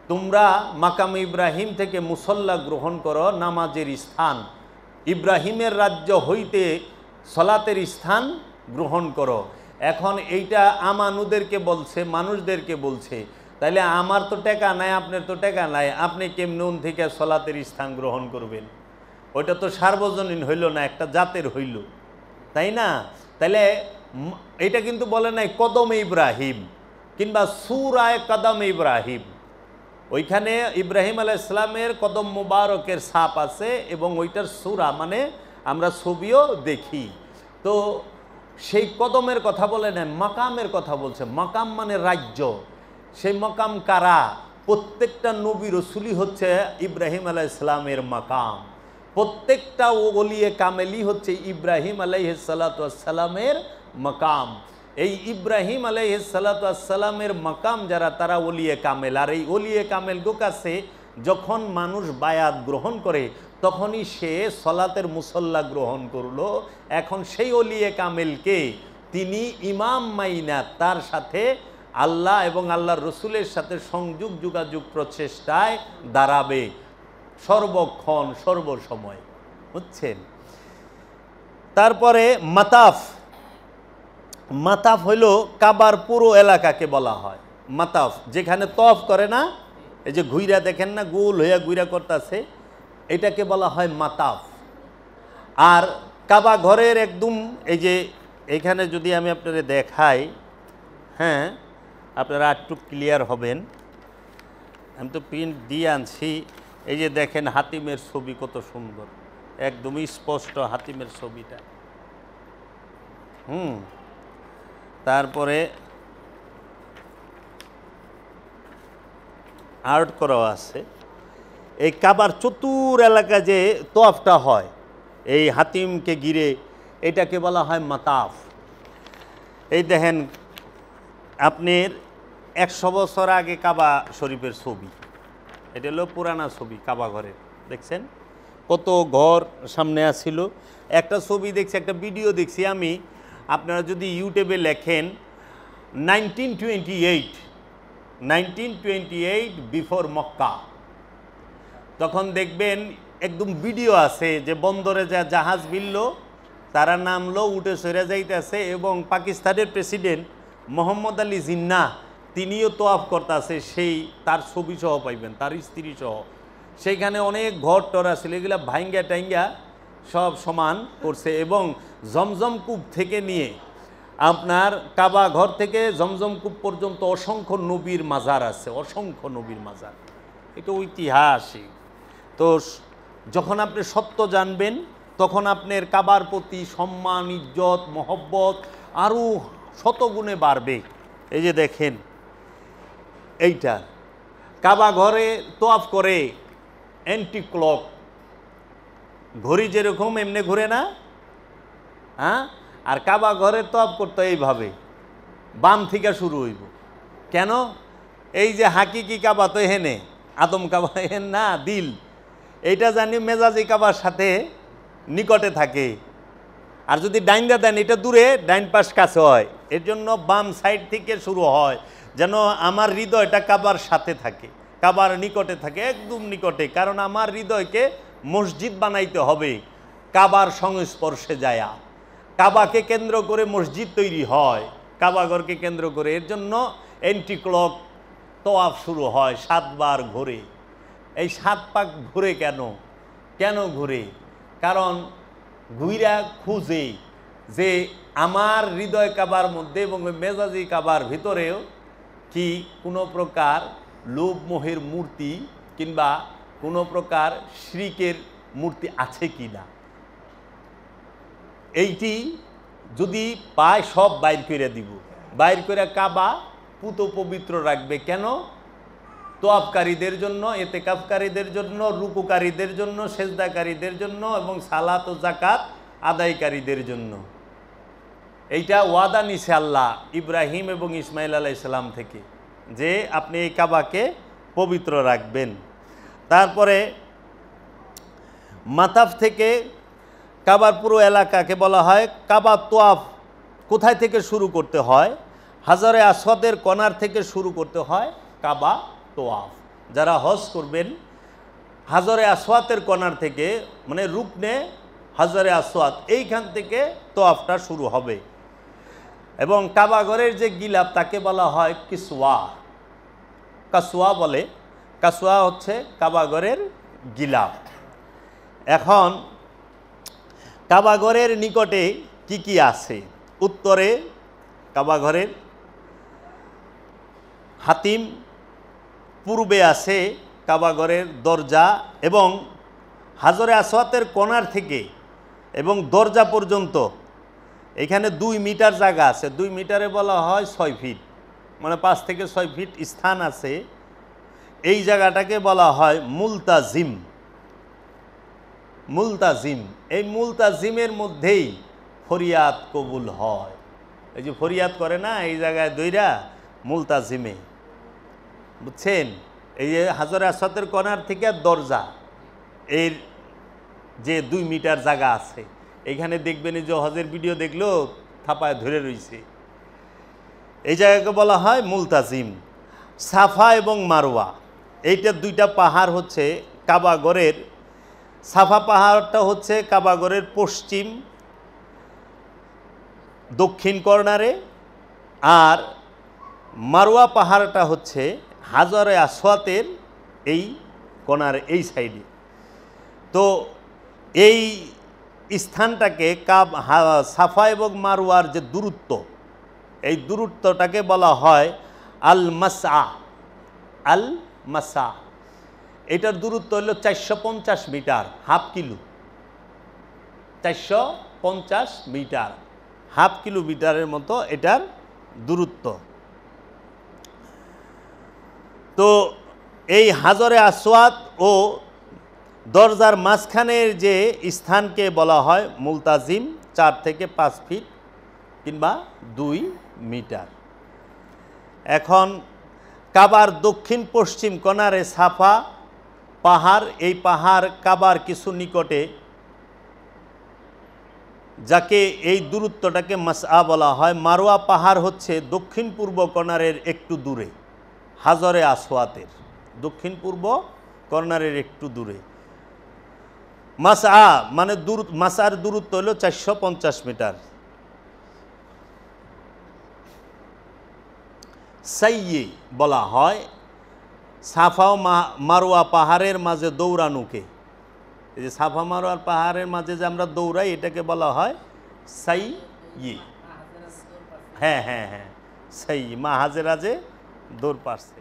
তোমরা মাকামে ইব্রাহিম থেকে মুসল্লা গ্রহণ করো, নামাজের স্থান। ইব্রাহিমের রাজ্য হইতে সলাতের স্থান গ্রহণ করো। এখন এইটা আমানুদেরকে বলছে, মানুষদেরকে বলছে। তাইলে আমার তো টাকা নাই, আপনার তো টাকা নাই, আপনি কেমন থেকে সলাতের স্থান গ্রহণ করবেন? ওইটা তো সার্বজনীন হইল না, একটা জাতের হইল, তাই না? তাইলে এটা কিন্তু বলে নাই কদমে ইব্রাহিম কিংবা সূরায়ে কদমে ইব্রাহিম। ওইখানে ইব্রাহিম আলাইহিস সালামের কদম মুবারকের ছাপ আছে এবং ওইটার সূরা মানে আমরা ছবিও দেখি। তো সেই কদমের কথা বলে না, মাকামের কথা বলছে। মাকাম মানে রাজ্য। সেই মাকাম কারা? প্রত্যেকটা নবী রসুলই হচ্ছে ইব্রাহিম আলাইহিস সালামের মাকাম। প্রত্যেকটা ওলিয়ে কামেলি হচ্ছে ইব্রাহিম আলাইহিস সালাতু ওয়াস সালামের মাকাম। এই ইব্রাহিম আলাইহিস সালাতু ওয়াস সালামের মাকাম যারা, তারা ওলিয়ে কামেল। আর এই ওলিয়ে কামেল গো কাছে যখন মানুষ বায়াত গ্রহণ করে তখনই সে সলাতের মুসল্লা গ্রহণ করলো। এখন সেই ওলিয়ে কামেলকে তিনি ইমাম মাইনা তার সাথে আল্লাহ এবং আল্লাহর রসুলের সাথে সংযোগ যোগাযোগ প্রচেষ্টায় দাঁড়াবে সর্বক্ষণ সর্বসময়, বুঝছেন? তারপরে মাতাফ। মাতাফ হইল কাবার পুরো এলাকাকে বলা হয় মাতাফ। যেখানে তফ করে না, এই যে ঘুইরা দেখেন না, গোল হইয়া ঘুইরা করতেছে, এটাকে বলা হয় মাতাফ। আর কাবা ঘরের একদম এই যে এখানে যদি আমি আপনাদের দেখাই, হ্যাঁ আপনারা একটু ক্লিয়ার হবেন। আমি তো প্রিন্ট দিয়ে আনছি। এই যে দেখেন হাতিমের ছবি কত সুন্দর, একদমই স্পষ্ট হাতিমের ছবিটা। তারপরে আর্ট করা আছে। এই কাবার চতুর এলাকা যে তফটা হয় এই হাতিমকে ঘিরে, এটাকে বলা হয় মাতাফ। এই দেখেন আপনার 100 বছর আগে কাবা শরীফের ছবি, এটা হলো পুরানা ছবি কাবা ঘরের। দেখছেন কত ঘর সামনে আসছিল। একটা ছবি দেখছি, একটা ভিডিও দেখছি আমি। আপনারা যদি ইউটিউবে লেখেন 1928 বিফোর মক্কা, তখন দেখবেন একদম ভিডিও আছে যে বন্দরে যা জাহাজ ভিড়ল, তারা নামলো, উঠে সরে যাইতেছে এবং পাকিস্তানের প্রেসিডেন্ট মোহাম্মদ আলী জিন্নাহ তিনিও তোয়াফ করতেছে, সেই তার ছবি সহ পাইবেন, তার স্ত্রী সহ। সেইখানে অনেক ঘর টর আছে, এগুলা ভাইঙ্গা টাইঙ্গা সব সমান করছে। এবং জমজম কূপ থেকে নিয়ে আপনার কাবা ঘর থেকে জমজম কূপ পর্যন্ত অসংখ্য নবীর মাজার আছে, অসংখ্য নবীর মাজার। এটা ঐতিহাসিক। তো যখন আপনি সত্য জানবেন তখন আপনার কাবার প্রতি সম্মান, ইজ্জত, মহব্বত আরও শতগুণে বাড়বে। এই যে দেখেন এইটা কাবা ঘরে তোয়াফ করে অ্যান্টি ক্লক, ঘড়ি যেরকম এমনি ঘুরে না, হ্যাঁ? আর কাবা ঘরে তোয়াফ করতে এইভাবে বাম থেকে শুরু হইব। কেন? এই যে হাকিকি কাবা তো হেনে, আদম কাবা হেন না, দিল এইটা জানি মেজাজি কাবার সাথে নিকটে থাকে। আর যদি ডাইনটা দেন, এটা দূরে, ডাইন পাশ কাছে হয়। এর জন্য বাম সাইড থেকে শুরু হয়, যেন আমার হৃদয়টা কাবার সাথে থাকে, কাবার নিকটে থাকে, একদম নিকটে। কারণ আমার হৃদয়কে মসজিদ বানাইতে হবে কাবার সংস্পর্শে যায়া। কাবাকে কেন্দ্র করে মসজিদ তৈরি হয়, কাবাঘরকে কেন্দ্র করে। এর জন্য অ্যান্টি ক্লক তোয়াফ শুরু হয় 7 বার ঘুরে। এই 7 পাক ঘুরে কেন? কেন ঘুরে? কারণ ঘুইরা খুঁজে যে আমার হৃদয় কাবার মধ্যে এবং মেজাজি কাবার ভিতরেও কি কোনো প্রকার লোভ মোহের মূর্তি কিংবা কোনো প্রকার শিরকের মূর্তি আছে কি না। এইটি যদি পায় সব বাইর করে দিব, বাইর করে কাবা পুত পবিত্র রাখবে। কেন? তোয়াফকারীদের জন্য, এতেকাফকারীদের জন্য, রুকুকারীদের জন্য, সেজদাকারীদের জন্য এবং সালাত ও যাকাত আদায়কারীদের জন্য। এইটা ওয়াদা নিছে আল্লাহ ইব্রাহিম এবং ইসমাইল আলাইহিস সালাম থেকে, যে আপনি এই কাবাকে পবিত্র রাখবেন। তারপরে মাতাফ থেকে কাবার পুরো এলাকাকে বলা হয় কাবা তোয়াফ। কোথায় থেকে শুরু করতে হয়? হাজারে আসওয়াদের কণার থেকে শুরু করতে হয় কাবা তোয়াফ। যারা হজ করবেন হাজারে আসওয়াদের কণার থেকে, মানে রুকনে হাজারে আসওয়াদ, এইখান থেকে তোয়াফটা শুরু হবে। এবং কাবাঘরের যে গিলাফ তাকে বলা হয় কিসওয়া, কাসওয়া বলে। কাসওয়া হচ্ছে কাবাঘরের গিলাফ। এখন কাবাঘরের নিকটে কি কি আছে? উত্তরে কাবাঘরের হাতিম, পূর্বে আছে কাবাঘরের দরজা, এবং হাজরে আসওয়াদের কোণার থেকে এবং দরজা পর্যন্ত এখানে 2 মিটার জায়গা আছে। 2 মিটারে বলা হয় 6 ফিট, মানে 5 থেকে 6 ফিট স্থান আছে। এই জায়গাটাকে বলা হয় মুলতাজিম। মুলতাজিম, এই মুলতাজিমের মধ্যেই ফরিয়াদ কবুল হয়। এই যে ফরিয়াদ করে না এই জায়গায় দইরা, মুলতাজিমে, বুঝছেন? এই যে হাজরে আসওয়াদের কোণার থেকে দরজা, এর যে 2 মিটার জায়গা আছে, এইখানে দেখবেন যে হজের ভিডিও দেখলেও থাপায় ধরে রয়েছে। এই জায়গাকে বলা হয় মুলতাজিম। সাফা এবং মারওয়া, এইটা 2টা পাহাড় হচ্ছে কাবাঘরের। সাফা পাহাড়টা হচ্ছে কাবাঘরের পশ্চিম দক্ষিণ কর্নারে, আর মারওয়া পাহাড়টা হচ্ছে হাজরে আসওয়াদের এই কোণার এই সাইডে। তো এই স্থানটাকে সাফা এবং মারওয়ার যে দূরত্ব, এই দূরত্বটাকে বলা হয় আল মাসা। আল মাসা, এটার দূরত্ব হলো 450 meter, half kilo. 450 meter, half কিলোমিটারের মতো এটার দূরত্ব। তো এই হাজরে আসওয়াদ ও দরজার মাঝখানের যে স্থানকে বলা হয় মুলতাজিম, 4 থেকে 5 ফিট কিংবা 2 মিটার। এখন কাবার দক্ষিণ পশ্চিম কোণারে সাফা পাহাড়। এই পাহাড় কাবার কিছু নিকটে, যাকে এই দূরত্বটাকে মাসআ বলা হয়। মারওয়া পাহাড় হচ্ছে দক্ষিণ পূর্ব কোণারের একটু দূরে, হাজরে আসওয়াদের দক্ষিণ পূর্ব কর্নারের একটু দূরে। মাসআ মানে মাসার দূরত্ব হলো 450 মিটার। সাইয়ে বলা হয় সাফা ও মারওয়া পাহাড়ের মাঝে দৌড়ানোকে। এই যে সাফা মারওয়ার পাহাড়ের মাঝে যে আমরা দৌড়াই, এটাকে বলা হয় সাইয়ে। হ্যাঁ হ্যাঁ হ্যাঁ, সাই, মা হাজেরা যে দৌড় পারছে।